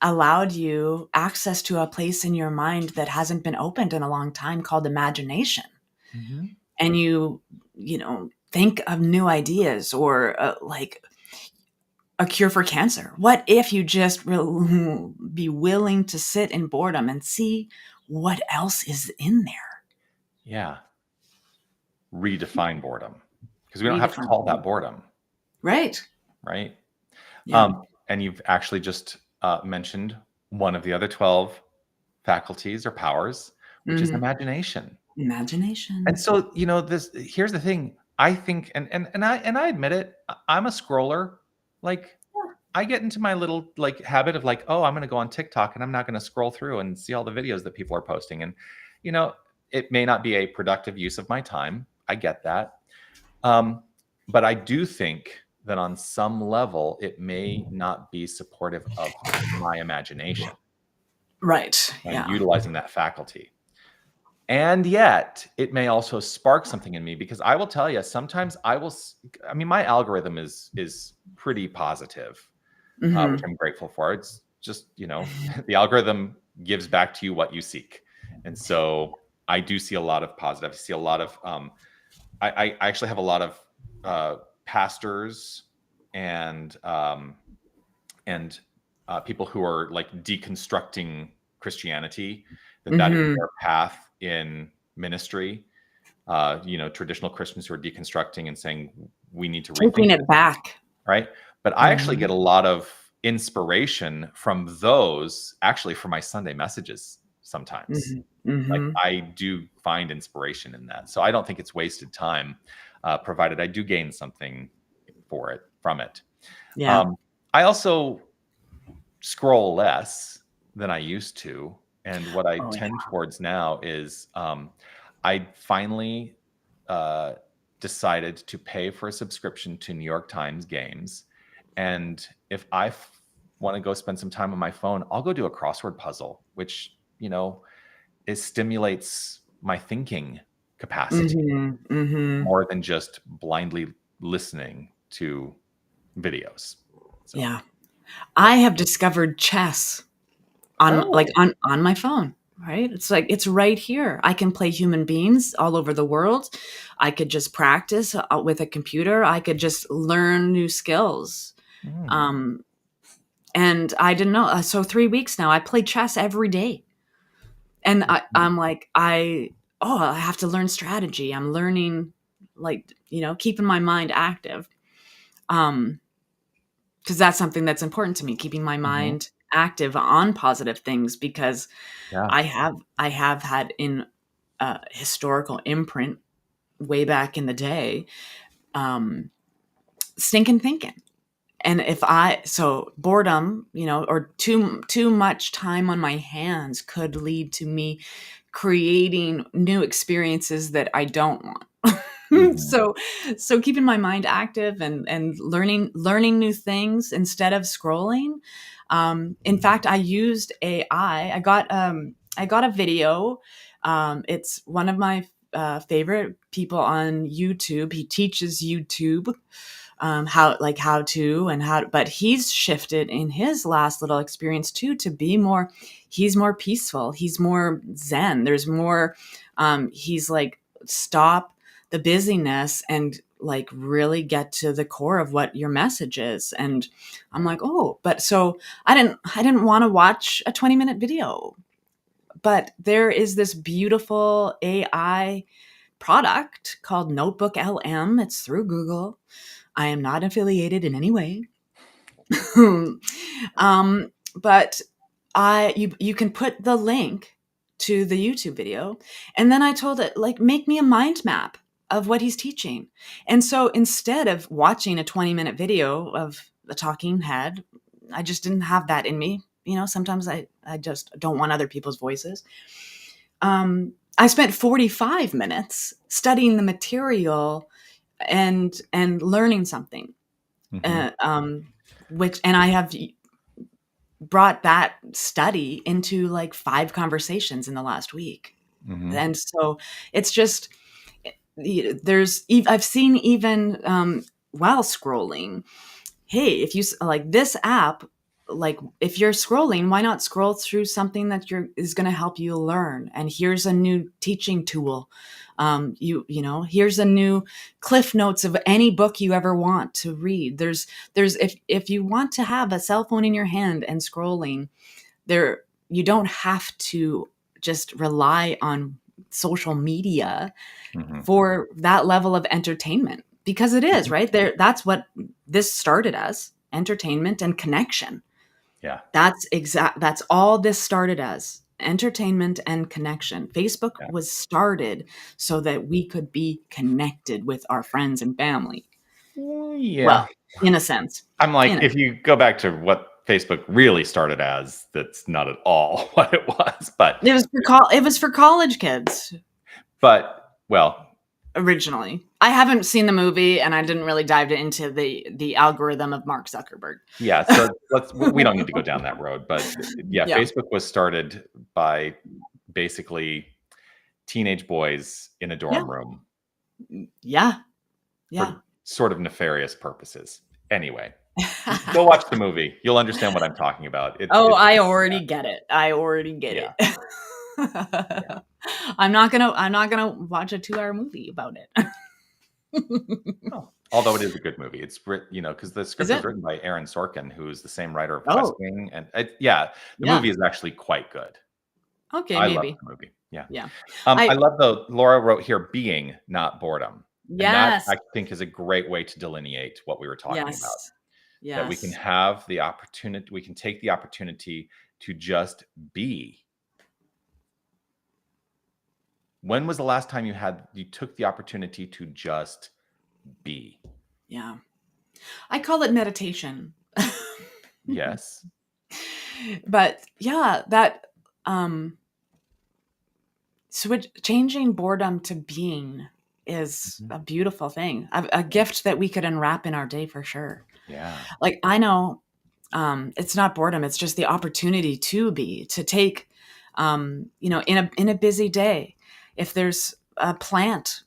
Speaker 2: allowed you access to a place in your mind that hasn't been opened in a long time, called imagination?
Speaker 1: Hmm.
Speaker 2: And think of new ideas, or like a cure for cancer. What if you just be willing to sit in boredom and see what else is in there?
Speaker 1: Yeah. redefine boredom, because we don't have to
Speaker 2: Redefine.
Speaker 1: call that boredom,
Speaker 2: Right.
Speaker 1: right?
Speaker 2: Yeah.
Speaker 1: And you've actually just mentioned one of the other 12 faculties or powers, which is
Speaker 2: Mhm.
Speaker 1: imagination. And
Speaker 2: Imagination.
Speaker 1: so, here's the thing. I think, and I admit it, I'm a scroller. Like, I get into my little like habit of like, oh, I'm going to go on TikTok and I'm not going to scroll through and see all the videos that people are posting. And, you know, it may not be a productive use of my time. I get that. But I do think that on some level, it may not be supportive of my imagination
Speaker 2: Right.
Speaker 1: and
Speaker 2: Yeah.
Speaker 1: utilizing that faculty. And yet, it may also spark something in me, because I will tell you, sometimes I mean, my algorithm is pretty positive, which
Speaker 2: Mhm.
Speaker 1: I'm grateful for. It's just, the algorithm gives back to you what you seek. And so I do see a lot of positive. I see a lot of, I actually have a lot of pastors and and people who are like deconstructing Christianity, that is
Speaker 2: Mhm.
Speaker 1: their path in ministry. Traditional Christians who are deconstructing and saying we need to rethink
Speaker 2: Taking
Speaker 1: this,
Speaker 2: it back.
Speaker 1: right? But I actually get
Speaker 2: Mhm.
Speaker 1: a lot of inspiration from those, actually, for my Sunday messages sometimes.
Speaker 2: Mhm.
Speaker 1: Like,
Speaker 2: Mhm.
Speaker 1: I do find inspiration in that, so I don't think it's wasted time, provided I do gain something from it.
Speaker 2: Yeah.
Speaker 1: Um, I also scroll less than I used to. And what I
Speaker 2: Oh,
Speaker 1: tend
Speaker 2: yeah.
Speaker 1: towards now is I finally uh, decided to pay for a subscription to New York Times games. And if I want to go spend some time on my phone, I'll go do a crossword puzzle, which, it stimulates my thinking capacity
Speaker 2: Mhm. Mhm.
Speaker 1: more than just blindly listening to videos. So,
Speaker 2: Yeah.
Speaker 1: yeah.
Speaker 2: I have discovered chess on like
Speaker 1: Oh.
Speaker 2: on my phone, right? It's like it's right here. I can play human beings all over the world. I could just practice with a computer. I could just learn new skills.
Speaker 1: Mm.
Speaker 2: Um, and I didn't know. So 3 weeks now, I play chess every day, and
Speaker 1: Mhm.
Speaker 2: I'm like, I have to learn strategy. I'm learning, like, keeping my mind active. Um, because that's something that's important to me, keeping my
Speaker 1: Mhm.
Speaker 2: mind active on positive things, because
Speaker 1: Yeah.
Speaker 2: I have had in historical imprint way back in the day, um, stinking thinking. And so boredom, or too much time on my hands could lead to me creating new experiences that I don't want.
Speaker 1: Mhm.
Speaker 2: So keeping my mind active and learning new things instead of scrolling. In fact, I used AI. I got a video. It's one of my favorite people on YouTube. He teaches YouTube, how to and how, but he's shifted in his last little experience too to be more. He's more peaceful. He's more zen. There's more. He's like, stop the busyness and like really get to the core of what your message is. And I'm
Speaker 1: Yeah.
Speaker 2: like, oh, but so I didn't want to watch a 20-minute video, but there is this beautiful AI product called Notebook LM. It's through Google. I am not affiliated in any way. um, but you can put the link to the YouTube video, and then I told it, like, make me a mind map of what he's teaching. And so instead of watching a 20-minute video of the talking head, I just didn't have that in me. Sometimes I just don't want other people's voices. I spent 45 minutes studying the material and learning something,
Speaker 1: Mhm.
Speaker 2: uh, um, and I have brought that study into like 5 conversations in the last week.
Speaker 1: Mhm.
Speaker 2: And so it's just, I've seen even, while scrolling, hey, if you like this app, like if you're scrolling, why not scroll through something that is going to help you learn? And here's a new teaching tool. Here's a new cliff notes of any book you ever want to read. There's if you want to have a cell phone in your hand and scrolling there, you don't have to just rely on social media
Speaker 1: Mm-hmm.
Speaker 2: for that level of entertainment, because it is, right there. That's what this started as, entertainment and connection.
Speaker 1: Yeah.
Speaker 2: That's all this started as, entertainment and connection. Facebook
Speaker 1: Yeah.
Speaker 2: was started so that we could be connected with our friends and family.
Speaker 1: Yeah.
Speaker 2: Well, in a sense.
Speaker 1: I'm like,
Speaker 2: In a-
Speaker 1: if you go back to what Facebook really started as, that's not at all what it was. But
Speaker 2: it was for college kids
Speaker 1: well,
Speaker 2: originally. I haven't seen the movie, and I didn't really dive into the algorithm of Mark Zuckerberg.
Speaker 1: yeah. So we don't need to go down that road. But yeah,
Speaker 2: Yeah.
Speaker 1: Facebook was started by basically teenage boys in a dorm room
Speaker 2: Yeah. Yeah.
Speaker 1: for sort of nefarious purposes. Anyway, go watch the movie. You'll understand what I'm talking about.
Speaker 2: I already get it. I already get
Speaker 1: Yeah.
Speaker 2: it.
Speaker 1: Yeah.
Speaker 2: I'm not gonna watch a 2-hour movie about it.
Speaker 1: Oh, although it is a good movie. It's because the script
Speaker 2: Is
Speaker 1: was
Speaker 2: it?
Speaker 1: written by Aaron Sorkin, who is the same writer of West
Speaker 2: Oh,
Speaker 1: Wing, and the
Speaker 2: yeah.
Speaker 1: movie is actually quite good.
Speaker 2: Okay,
Speaker 1: I love
Speaker 2: maybe.
Speaker 1: the movie. Yeah.
Speaker 2: Yeah.
Speaker 1: I love though. Laura wrote here, being, not boredom, and that
Speaker 2: Yes.
Speaker 1: I think is a great way to delineate what we were talking about.
Speaker 2: Yes.
Speaker 1: That we can
Speaker 2: Yes.
Speaker 1: have the opportunity, we can take the opportunity to just be. When was the last time you took the opportunity to just be?
Speaker 2: Yeah. I call it meditation.
Speaker 1: Yes.
Speaker 2: But yeah, that changing boredom to being is
Speaker 1: Mhm.
Speaker 2: a beautiful thing. A gift that we could unwrap in our day for sure.
Speaker 1: Yeah.
Speaker 2: Like, I know, it's not boredom, it's just the opportunity to take, in a busy day, if there's a plant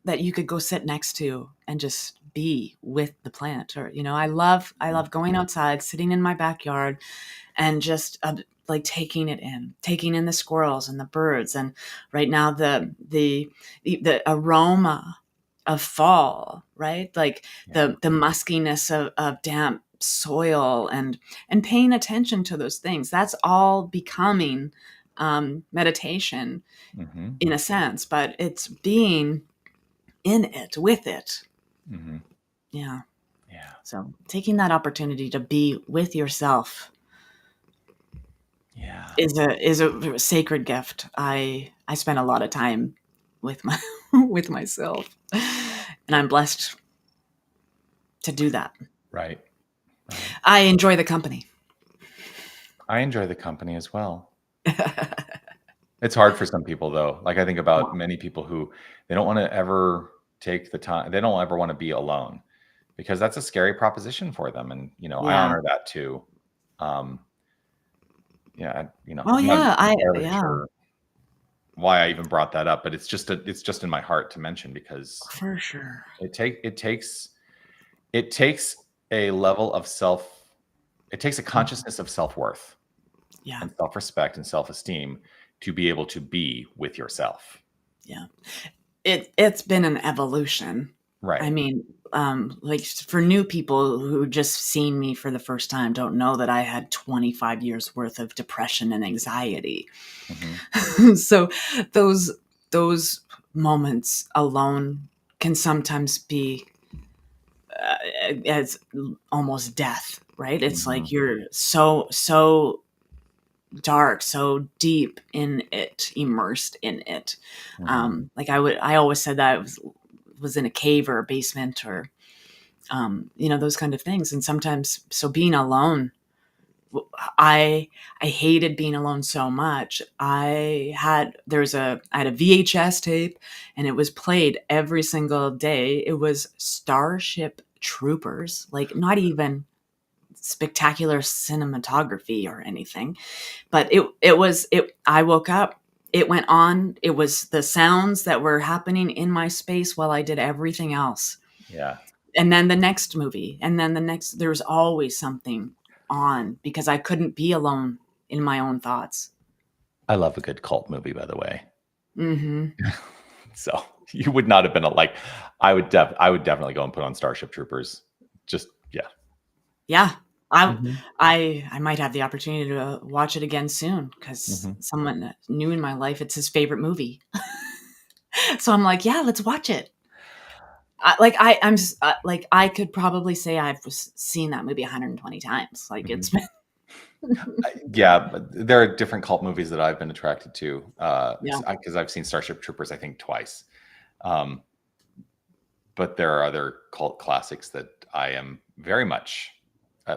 Speaker 2: that you could go sit next to and just be with the plant. Or, I love going outside, sitting in my backyard, and just like taking in the squirrels and the birds, and right now the aroma of fall, right? Like
Speaker 1: Yeah.
Speaker 2: the muskiness of damp soil, and paying attention to those things. That's all becoming meditation
Speaker 1: Mm-hmm.
Speaker 2: in a sense, but it's being in it, with it.
Speaker 1: Mm-hmm.
Speaker 2: Yeah.
Speaker 1: Yeah.
Speaker 2: So taking that opportunity to be with yourself
Speaker 1: Yeah.
Speaker 2: is a sacred gift. I spend a lot of time with with myself, and I'm blessed to do that.
Speaker 1: Right.
Speaker 2: I enjoy the company.
Speaker 1: I enjoy the company as well. It's hard for some people though. Like I think about many people who they don't want to ever take the time. They don't ever want to be alone because that's a scary proposition for them. And I
Speaker 2: Yeah.
Speaker 1: honor that too. Um,
Speaker 2: Oh
Speaker 1: I'm not
Speaker 2: yeah.
Speaker 1: entirely sure why I even brought that up, but it's just in my heart to mention because
Speaker 2: For sure.
Speaker 1: it takes a level of it takes a consciousness of self-worth
Speaker 2: Yeah.
Speaker 1: and self-respect and self-esteem to be able to be with yourself.
Speaker 2: Yeah. It's been an evolution.
Speaker 1: Right.
Speaker 2: I mean, like for new people who just seen me for the first time, don't know that I had 25 years worth of depression and anxiety.
Speaker 1: Mm-hmm.
Speaker 2: So those moments alone can sometimes be as almost death, right? It's
Speaker 1: Mm-hmm.
Speaker 2: like you're so dark, so deep in it, immersed in it.
Speaker 1: Mm-hmm.
Speaker 2: Like I always said that I was in a cave or a basement, or those kind of things. And sometimes, so being alone, I hated being alone so much. I had a VHS tape, and it was played every single day. It was Starship Troopers, like not even spectacular cinematography or anything, but I woke up, it went on, it was the sounds that were happening in my space while I did everything else.
Speaker 1: Yeah.
Speaker 2: And then the next movie, and then there's always something on, because I couldn't be alone in my own thoughts.
Speaker 1: I love a good cult movie, by the way.
Speaker 2: Mm-hmm.
Speaker 1: So you would not have been I would definitely go and put on Starship Troopers. Just, yeah.
Speaker 2: Yeah. I
Speaker 1: Mhm.
Speaker 2: I might have the opportunity to watch it again soon because
Speaker 1: Mhm.
Speaker 2: someone new in my life, it's his favorite movie. So I'm like, yeah, let's watch it. Like I could probably say seen that movie 120 times. Like it's
Speaker 1: Mhm.
Speaker 2: been,
Speaker 1: Yeah, but there are different cult movies that I've been attracted to,
Speaker 2: yeah,
Speaker 1: because I've seen Starship Troopers, I think, twice. Um, but there are other cult classics that I am very much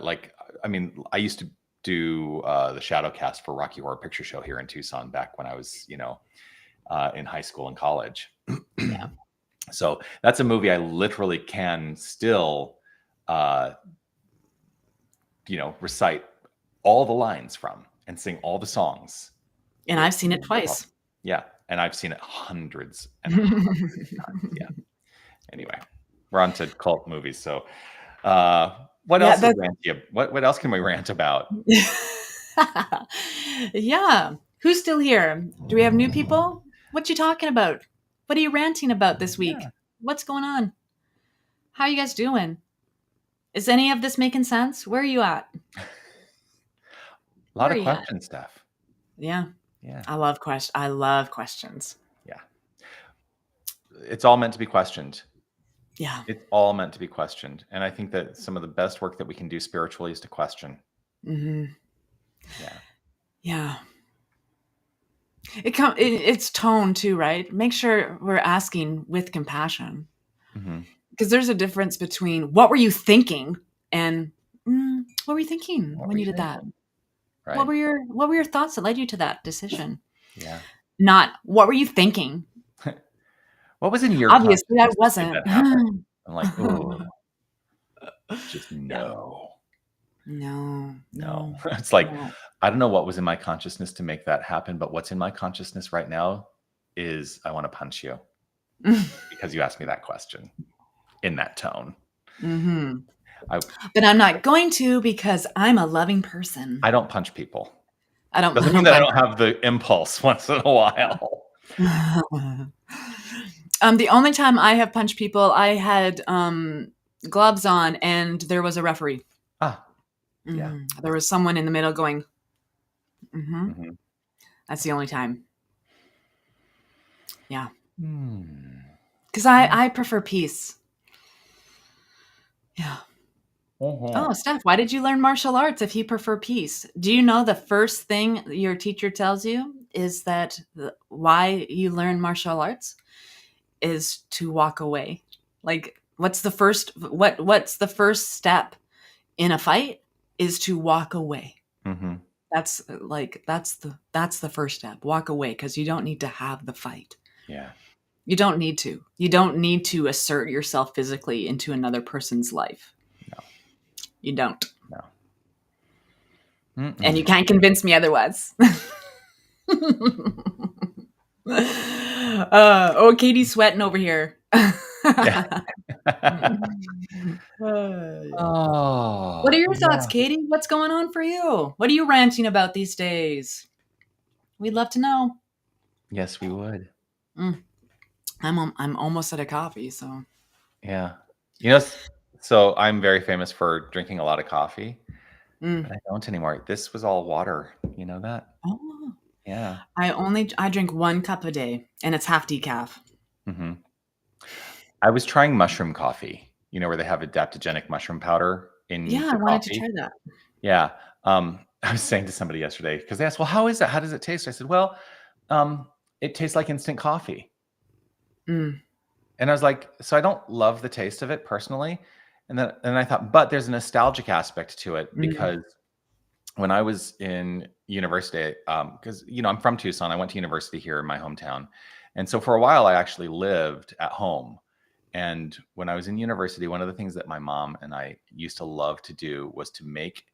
Speaker 1: like. I mean, I used to do the shadow cast for Rocky Horror Picture Show here in Tucson back when I was, in high school and college.
Speaker 2: yeah.
Speaker 1: So that's a movie I literally can still, uh, recite all the lines from and sing all the songs
Speaker 2: And
Speaker 1: with
Speaker 2: I've seen it
Speaker 1: no problem.
Speaker 2: twice.
Speaker 1: Yeah, and I've seen it hundreds and hundreds
Speaker 2: Yeah.
Speaker 1: of times. Yeah. Anyway, we're on to cult movies. So, what else is
Speaker 2: That's
Speaker 1: ranty? What else can we rant about?
Speaker 2: yeah. Who's still here? Do we have new people? What you talking about? What are you ranting about this
Speaker 1: Yeah,
Speaker 2: week? What's going on? How you guys doing? Is any of this making sense? Where are you at?
Speaker 1: a lot
Speaker 2: Where are
Speaker 1: of
Speaker 2: you at?
Speaker 1: questions, Steph.
Speaker 2: Yeah.
Speaker 1: Yeah,
Speaker 2: I love questions.
Speaker 1: yeah. It's all meant to be questioned.
Speaker 2: Yeah.
Speaker 1: It's all meant to be questioned, and I think that some of the best work that we can do spiritually is to question.
Speaker 2: Hmm.
Speaker 1: Yeah.
Speaker 2: Yeah. It's tone too, right? Make sure we're asking with compassion.
Speaker 1: Hmm.
Speaker 2: Because there's a difference between what were you thinking and what were you thinking
Speaker 1: What were
Speaker 2: when you
Speaker 1: you
Speaker 2: did that?
Speaker 1: thinking? Right.
Speaker 2: What were your thoughts that led you to that decision?
Speaker 1: Yeah.
Speaker 2: Not what were you thinking?
Speaker 1: What was in your
Speaker 2: Obviously, I
Speaker 1: consciousness that made
Speaker 2: wasn't.
Speaker 1: that happen? I'm like, oh, just
Speaker 2: Yeah.
Speaker 1: no,
Speaker 2: No,
Speaker 1: no.
Speaker 2: no,
Speaker 1: It's like,
Speaker 2: no.
Speaker 1: I don't know what was in my consciousness to make that happen, but what's in my consciousness right now is I want to punch you because you asked me that question in that tone.
Speaker 2: Hmm.
Speaker 1: I
Speaker 2: But I'm not going to because I'm a loving person.
Speaker 1: I don't punch people.
Speaker 2: I don't. I
Speaker 1: Doesn't mean
Speaker 2: don't
Speaker 1: that I
Speaker 2: punch.
Speaker 1: don't have the impulse once in a while.
Speaker 2: The only time I have punched people, I had gloves on, and there was a referee.
Speaker 1: Ah, yeah.
Speaker 2: There was someone in the middle going.
Speaker 1: Mhm.
Speaker 2: That's the only time. Yeah,
Speaker 1: Hmm.
Speaker 2: because I prefer peace. Yeah.
Speaker 1: Mhm.
Speaker 2: Oh, Steph, why did you learn martial arts if you prefer peace? Do you know the first thing your teacher tells you is that why you learn martial arts is to walk away? Like, what's the first step in a fight is to walk away.
Speaker 1: Mhm.
Speaker 2: That's the first step. Walk away because you don't need to have the fight.
Speaker 1: Yeah.
Speaker 2: You don't need to. You don't need to assert yourself physically into another person's life.
Speaker 1: No.
Speaker 2: You don't.
Speaker 1: No.
Speaker 2: And you
Speaker 1: Mm-mm.
Speaker 2: can't convince me otherwise. Oh, Katie's sweating over here.
Speaker 1: Yeah.
Speaker 2: Yeah. What
Speaker 1: Oh,
Speaker 2: are your thoughts,
Speaker 1: yeah.
Speaker 2: Katie? What's going on for you? What are you ranting about these days? We'd love to know.
Speaker 1: Yes, we would.
Speaker 2: Mm, I'm almost out of coffee, so.
Speaker 1: Yeah. You know, so I'm very famous for drinking a lot of coffee,
Speaker 2: Mm.
Speaker 1: but I don't anymore. This was all water. You know that?
Speaker 2: Oh,
Speaker 1: Yeah.
Speaker 2: I drink 1 cup a day, and it's half decaf.
Speaker 1: Hmm. I was trying mushroom coffee, where they have adaptogenic mushroom powder in
Speaker 2: Yeah, I
Speaker 1: the
Speaker 2: wanted to
Speaker 1: coffee.
Speaker 2: try that.
Speaker 1: Yeah. I was saying to somebody yesterday because they asked, "Well, how is that? How does it taste?" I said, "Well, it tastes like instant coffee."
Speaker 2: Mm,
Speaker 1: And I was like, so I don't love the taste of it personally. And I thought, but there's a nostalgic aspect to it
Speaker 2: mm.
Speaker 1: because when I was in university, because I'm from Tucson, I went to university here in my hometown, and so for a while I actually lived at home. And when I was in university, one of the things that my mom and I used to love to do was to make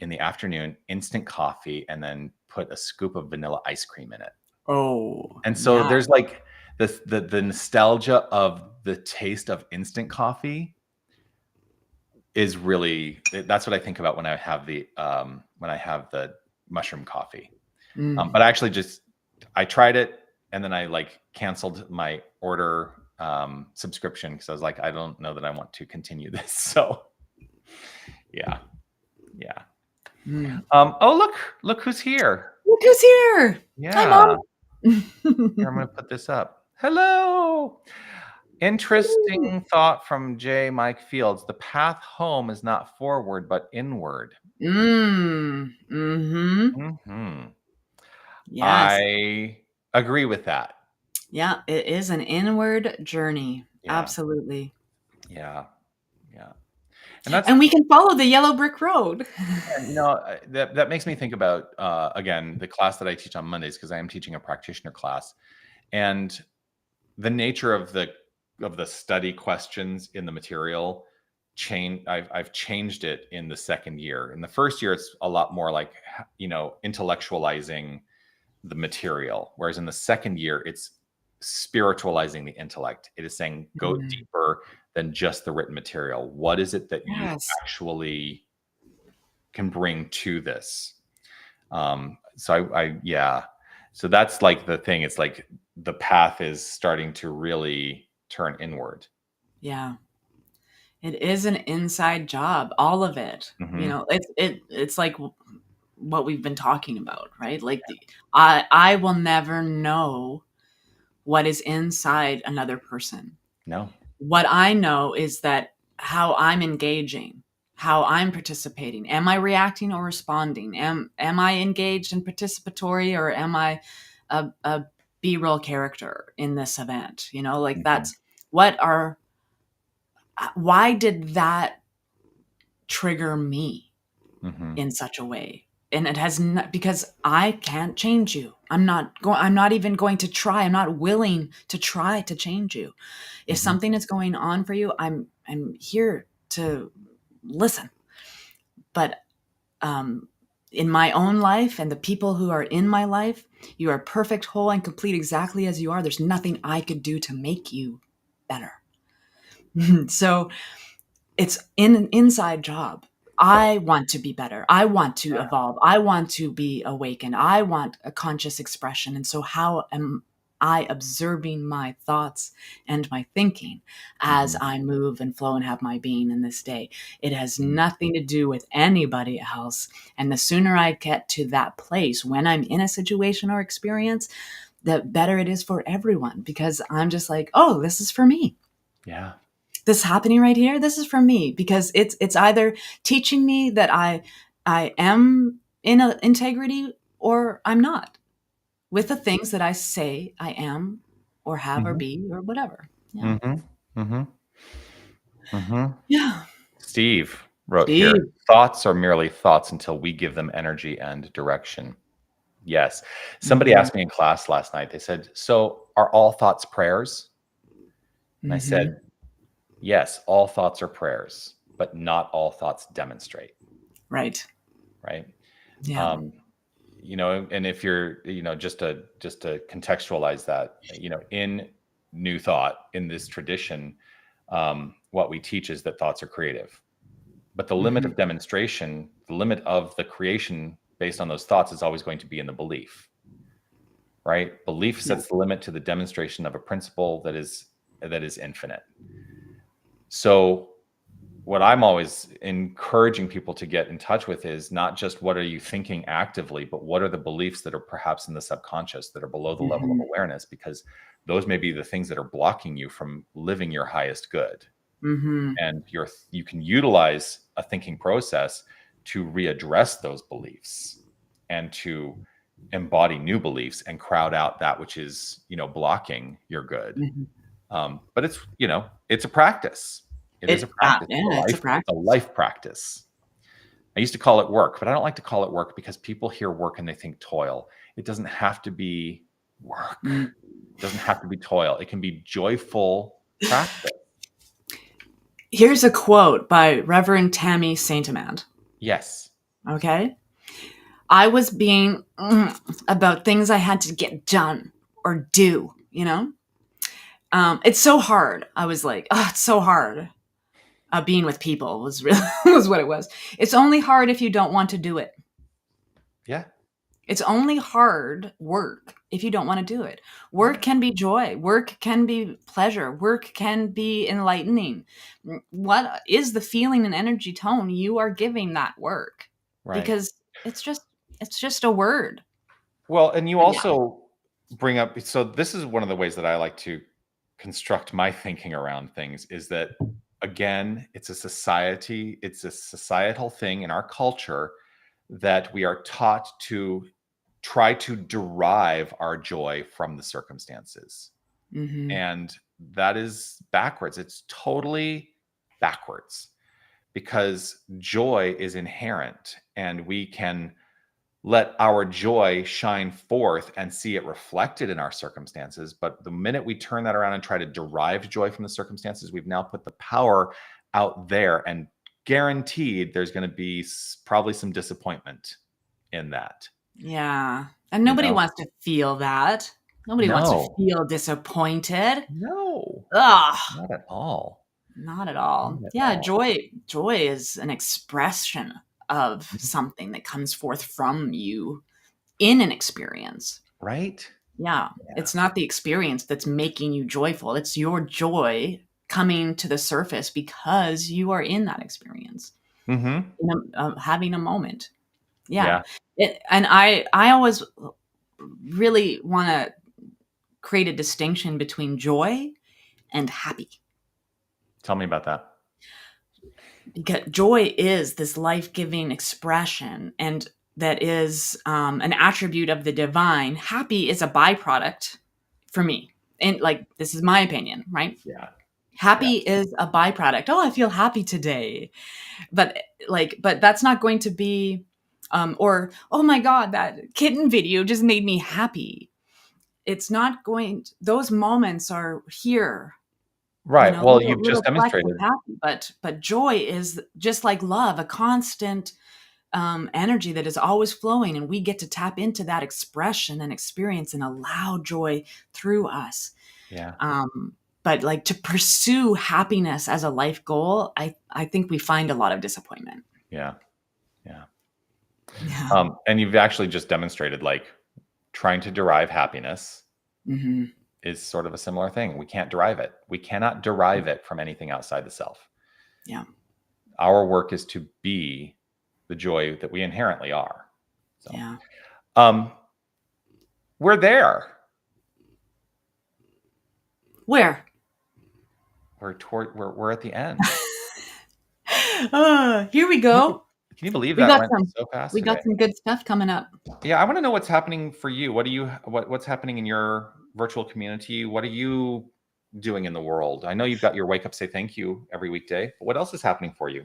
Speaker 1: in the afternoon instant coffee and then put a scoop of vanilla ice cream in it.
Speaker 2: Oh,
Speaker 1: And so
Speaker 2: yeah.
Speaker 1: there's like the nostalgia of the taste of instant coffee is really that's what I think about when I have the mushroom coffee.
Speaker 2: Mm.
Speaker 1: But I actually I tried it and then I like canceled my order subscription because I was like, I don't know that I want to continue this. So yeah. Yeah.
Speaker 2: Mm.
Speaker 1: Oh, look who's here.
Speaker 2: Look who's here. Hi,
Speaker 1: Yeah.
Speaker 2: Mom.
Speaker 1: Here, I'm going to put this up. Hello. Interesting thought from J. Mike Fields. The path home is not forward, but inward.
Speaker 2: Mm-hmm.
Speaker 1: Hmm.
Speaker 2: Yes.
Speaker 1: I agree with that.
Speaker 2: Yeah, it is an inward journey.
Speaker 1: Yeah.
Speaker 2: Absolutely.
Speaker 1: Yeah. Yeah. And that's,
Speaker 2: And we can follow the yellow brick road.
Speaker 1: that makes me think about, again, the class that I teach on Mondays, because I am teaching a practitioner class, and the nature of the study questions in the material I've changed it in the second year. In the first year, it's a lot more like, intellectualizing the material, whereas in the second year, it's spiritualizing the intellect. It is saying, go
Speaker 2: Mm.
Speaker 1: deeper than just the written material. What is it that you
Speaker 2: Yes.
Speaker 1: actually can bring to this? So yeah. So that's like the thing. It's like the path is starting to really turn inward.
Speaker 2: Yeah. It is an inside job, all of it. You
Speaker 1: Hmm.
Speaker 2: know, it's like what we've been talking about, right? Like I will never know what is inside another person.
Speaker 1: No.
Speaker 2: What I know is that how I'm engaging, how I'm participating. Am I reacting or responding? Am I engaged and participatory, or am I a B-roll character in this event? You know, like
Speaker 1: Hmm.
Speaker 2: that's what are why did that trigger me
Speaker 1: Hmm.
Speaker 2: in such a way? And it has not, because I can't change you. I'm not even going to try. I'm not willing to try to change you. If
Speaker 1: Hmm.
Speaker 2: something is going on for you, I'm here to listen. But um in my own life and the people who are in my life, you are perfect, whole, and complete exactly as you are. There's nothing I could do to make you better. So it's an inside job. I want to be better. I want to evolve. I want to be awakened. I want a conscious expression. And so, how am I observing my thoughts and my thinking as
Speaker 1: Hmm.
Speaker 2: I move and flow and have my being in this day? It has nothing to do with anybody else. And the sooner I get to that place when I'm in a situation or experience, the better it is for everyone, because I'm just like, oh, this is for me.
Speaker 1: Yeah.
Speaker 2: This happening right here, this is for me, because it's either teaching me that I am in a integrity, or I'm not, with the things that I say I am or have or
Speaker 1: Hmm.
Speaker 2: be or whatever. Yeah.
Speaker 1: Hmm. Hmm. Hmm.
Speaker 2: Yeah.
Speaker 1: Steve wrote here,
Speaker 2: Steve.
Speaker 1: thoughts are merely thoughts until we give them energy and direction. Yes. Somebody
Speaker 2: Mm-hmm.
Speaker 1: asked me in class last night, they said, so are all thoughts prayers? And I
Speaker 2: Mm-hmm.
Speaker 1: said, yes, all thoughts are prayers, but not all thoughts demonstrate,
Speaker 2: Right.
Speaker 1: right?
Speaker 2: Yeah.
Speaker 1: Um, and if you're, just to contextualize that, in New Thought, in this tradition, what we teach is that thoughts are creative. But the limit
Speaker 2: Mm-hmm.
Speaker 1: of demonstration, the limit of the creation based on those thoughts is always going to be in the belief, right? Belief
Speaker 2: Yeah.
Speaker 1: sets the limit to the demonstration of a principle that is infinite. So what I'm always encouraging people to get in touch with is not just what are you thinking actively, but what are the beliefs that are perhaps in the subconscious that are below the level of
Speaker 2: Mm-hmm.
Speaker 1: awareness, because those may be the things that are blocking you from living your highest good.
Speaker 2: Mm-hmm.
Speaker 1: And you can utilize a thinking process to readdress those beliefs and to embody new beliefs and crowd out that which is blocking your good.
Speaker 2: Mm-hmm.
Speaker 1: But it's a practice. It is a practice.
Speaker 2: Yeah, it's a
Speaker 1: It's a
Speaker 2: practice.
Speaker 1: life practice. I used to call it work, but I don't like to call it work because people hear work and they think toil. It doesn't have to be work.
Speaker 2: Mm.
Speaker 1: It doesn't have to be toil. It can be joyful practice.
Speaker 2: Here's a quote by Reverend Tammy Saint Amand.
Speaker 1: Yes.
Speaker 2: Okay. I was being about things I had to get done or do, you know? It's so hard. I was like, oh, it's so hard. Being with people was really was what it was. It's only hard if you don't want to do it.
Speaker 1: Yeah.
Speaker 2: It's only hard work if you don't want to do it. Work
Speaker 1: Right.
Speaker 2: can be joy. Work can be pleasure. Work can be enlightening. What is the feeling and energy tone you are giving that work?
Speaker 1: Right.
Speaker 2: Because it's just it's just a word.
Speaker 1: Well, and you
Speaker 2: But yeah.
Speaker 1: also bring up, so this is one of the ways that I like to construct my thinking around things is that, again, it's a societal thing in our culture that we are taught to try to derive our joy from the circumstances.
Speaker 2: Mhm.
Speaker 1: And that is backwards. It's totally backwards because joy is inherent and we can let our joy shine forth and see it reflected in our circumstances. But the minute we turn that around and try to derive joy from the circumstances, we've now put the power out there, and guaranteed there's going to be probably some disappointment in that.
Speaker 2: Yeah. And
Speaker 1: You
Speaker 2: nobody
Speaker 1: know,
Speaker 2: wants to feel that. Nobody wants to
Speaker 1: no,
Speaker 2: feel disappointed.
Speaker 1: no,
Speaker 2: Ugh.
Speaker 1: not at all.
Speaker 2: Not at all.
Speaker 1: Not at
Speaker 2: Yeah,
Speaker 1: all.
Speaker 2: joy is an expression of
Speaker 1: Mhm.
Speaker 2: something that comes forth from you in an experience.
Speaker 1: Right?
Speaker 2: Yeah,
Speaker 1: Yeah.
Speaker 2: it's not the experience that's making you joyful. It's your joy coming to the surface because you are in that experience,
Speaker 1: Hmm.
Speaker 2: having a moment. Yeah,
Speaker 1: Yeah.
Speaker 2: and I always really want to create a distinction between joy and happy.
Speaker 1: Tell me about that.
Speaker 2: Because joy is this life-giving expression and that is an attribute of the divine. Happy is a byproduct for me, and like this is my opinion, right?
Speaker 1: Yeah.
Speaker 2: Happy
Speaker 1: Yes.
Speaker 2: is a byproduct. Oh, I feel happy today, but but that's not going to be or oh my god, that kitten video just made me happy. It's not going those moments are here,
Speaker 1: Right. Well, you've just
Speaker 2: little flecks of
Speaker 1: demonstrated.
Speaker 2: happy, but joy is just like love, a constant energy that is always flowing, and we get to tap into that expression and experience and allow joy through us.
Speaker 1: Yeah.
Speaker 2: But like to pursue happiness as a life goal, I think we find a lot of disappointment.
Speaker 1: Yeah. Yeah.
Speaker 2: Yeah.
Speaker 1: And you've actually just demonstrated like trying to derive happiness
Speaker 2: Hmm.
Speaker 1: is sort of a similar thing. We can't derive it. We cannot derive it from anything outside the self.
Speaker 2: Yeah.
Speaker 1: Our work is to be the joy that we inherently are. So,
Speaker 2: Yeah.
Speaker 1: um, we're there.
Speaker 2: Where?
Speaker 1: We're at the end.
Speaker 2: Here we
Speaker 1: Can you,
Speaker 2: go.
Speaker 1: can you believe
Speaker 2: We
Speaker 1: that
Speaker 2: got
Speaker 1: went
Speaker 2: some.
Speaker 1: so fast
Speaker 2: We got
Speaker 1: today?
Speaker 2: some good stuff coming up.
Speaker 1: Yeah, I want to know what's happening for you. What's happening in your virtual community? What are you doing in the world? I know you've got your wake up say thank you every weekday, but what else is happening for you?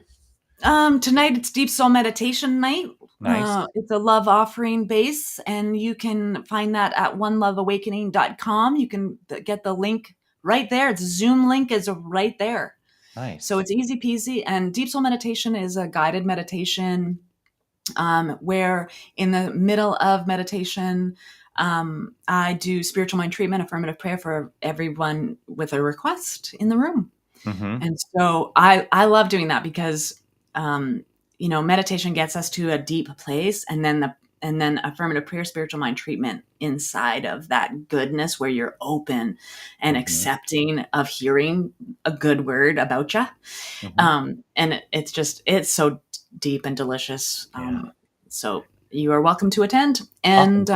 Speaker 2: Tonight it's Deep Soul Meditation night.
Speaker 1: Nice.
Speaker 2: It's a love offering base, and you can find that at oneloveawakening.com. You can get the link right there. Its Zoom link is right there. So
Speaker 1: Nice.
Speaker 2: it's easy peasy. And Deep Soul Meditation is a guided meditation where in the middle of meditation, I do spiritual mind treatment, affirmative prayer for everyone with a request in the room.
Speaker 1: Mhm.
Speaker 2: And so I love doing that because meditation gets us to a deep place, and then affirmative prayer, spiritual mind treatment inside of that goodness where you're open and
Speaker 1: Mhm.
Speaker 2: accepting of hearing a good word about you.
Speaker 1: Mhm.
Speaker 2: And it's so deep and delicious.
Speaker 1: Yeah.
Speaker 2: So you are welcome to attend.
Speaker 1: Awesome.
Speaker 2: And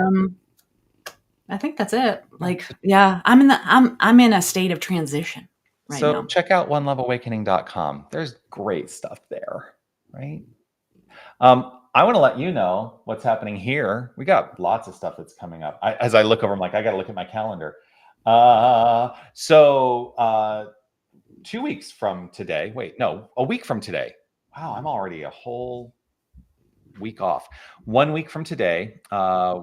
Speaker 2: I think that's it.
Speaker 1: Yeah.
Speaker 2: Like, yeah, I'm in a state of transition right
Speaker 1: So
Speaker 2: now.
Speaker 1: check out oneloveawakening.com. There's great stuff there, right? I want to let you know what's happening here. We got lots of stuff that's coming up. As I look over, I'm like, I got to look at my calendar. So 2 weeks from today, wait, no, a week from today. Wow, I'm already a whole week off. 1 week from today,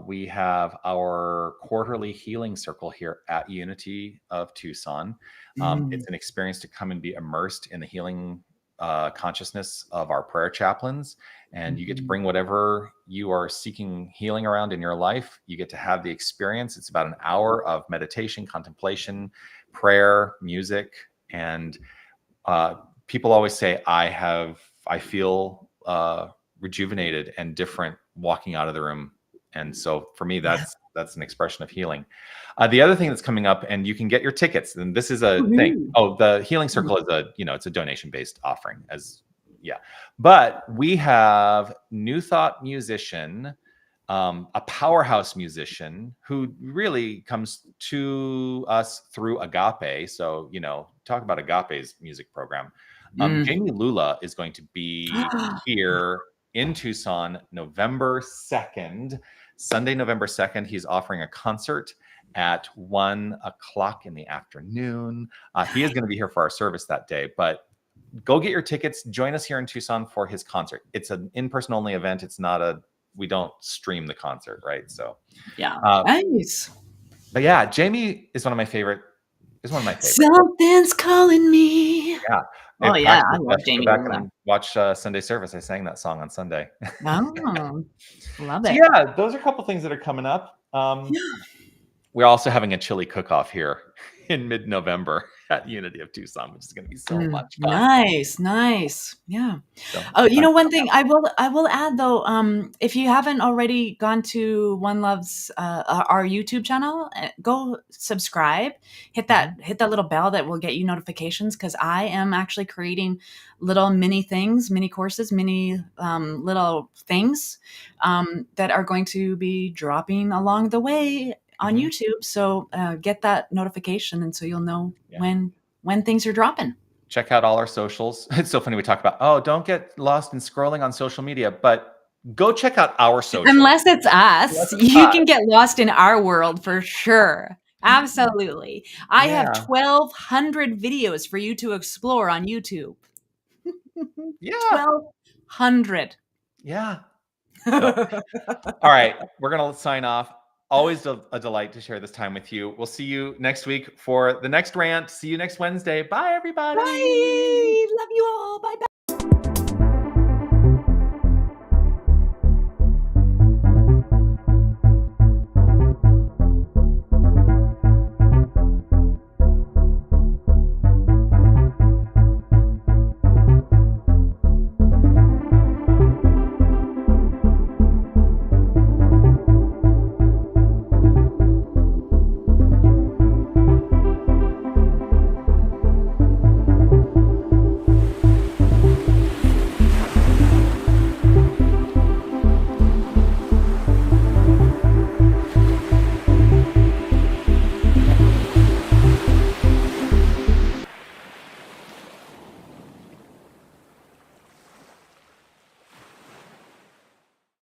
Speaker 1: we have our quarterly healing circle here at Unity of Tucson.
Speaker 2: Mm.
Speaker 1: It's an experience to come and be immersed in the healing consciousness of our prayer chaplains. And you get to
Speaker 2: Mhm.
Speaker 1: bring whatever you are seeking healing around in your life. You get to have the experience. It's about an hour of meditation, contemplation, prayer, music. And uh, people always say, I feel rejuvenated and different walking out of the room And so for me,
Speaker 2: Yeah.
Speaker 1: that's an expression of healing. The other thing that's coming up, and you can get your tickets, and this is a thing.
Speaker 2: Woohoo.
Speaker 1: Oh, the Healing Circle is it's a donation-based offering, but we have New Thought musician, a powerhouse musician who really comes to us through Agape. So, talk about Agape's music program.
Speaker 2: Mm.
Speaker 1: Jamie Lula is going to be here in Tucson, November 2nd, Sunday, November 2nd. He's offering a concert at 1:00 in the afternoon. He is going to be here for our service that day, but go get your tickets. Join us here in Tucson for his concert. It's an in-person only event. It's not we don't stream the concert, right? So,
Speaker 2: Yeah.
Speaker 1: uh,
Speaker 2: Nice.
Speaker 1: but yeah, Jamie is one of my favorites.
Speaker 2: Something's calling me.
Speaker 1: Yeah.
Speaker 2: Oh yeah, I love Jamie
Speaker 1: Go back
Speaker 2: Lula.
Speaker 1: and watch Sunday service. I sang that song on Sunday.
Speaker 2: Oh, love
Speaker 1: So
Speaker 2: it.
Speaker 1: yeah, those are a couple things that are coming up. We're also having a chili cook-off here in mid-November at Unity of Tucson, which is going to be so much fun.
Speaker 2: Nice. Yeah.
Speaker 1: So,
Speaker 2: Oh, one thing I will add though, if you haven't already gone to One Love's our YouTube channel, go subscribe, hit that little bell that will get you notifications, because I am actually creating little mini things, mini courses, mini little things that are going to be dropping along the way on YouTube. So get that notification, and so you'll know when things are dropping.
Speaker 1: Check out all our socials. It's so funny we talk about, don't get lost in scrolling on social media, but go check out our socials.
Speaker 2: Unless it's us, you can get lost in our world for sure. Absolutely. I have 1,200 videos for you to explore on YouTube. 1,200.
Speaker 1: Yeah. So, all right, we're going to sign off. Always a delight to share this time with you. We'll see you next week for the next rant. See you next Wednesday. Bye, everybody.
Speaker 2: Bye.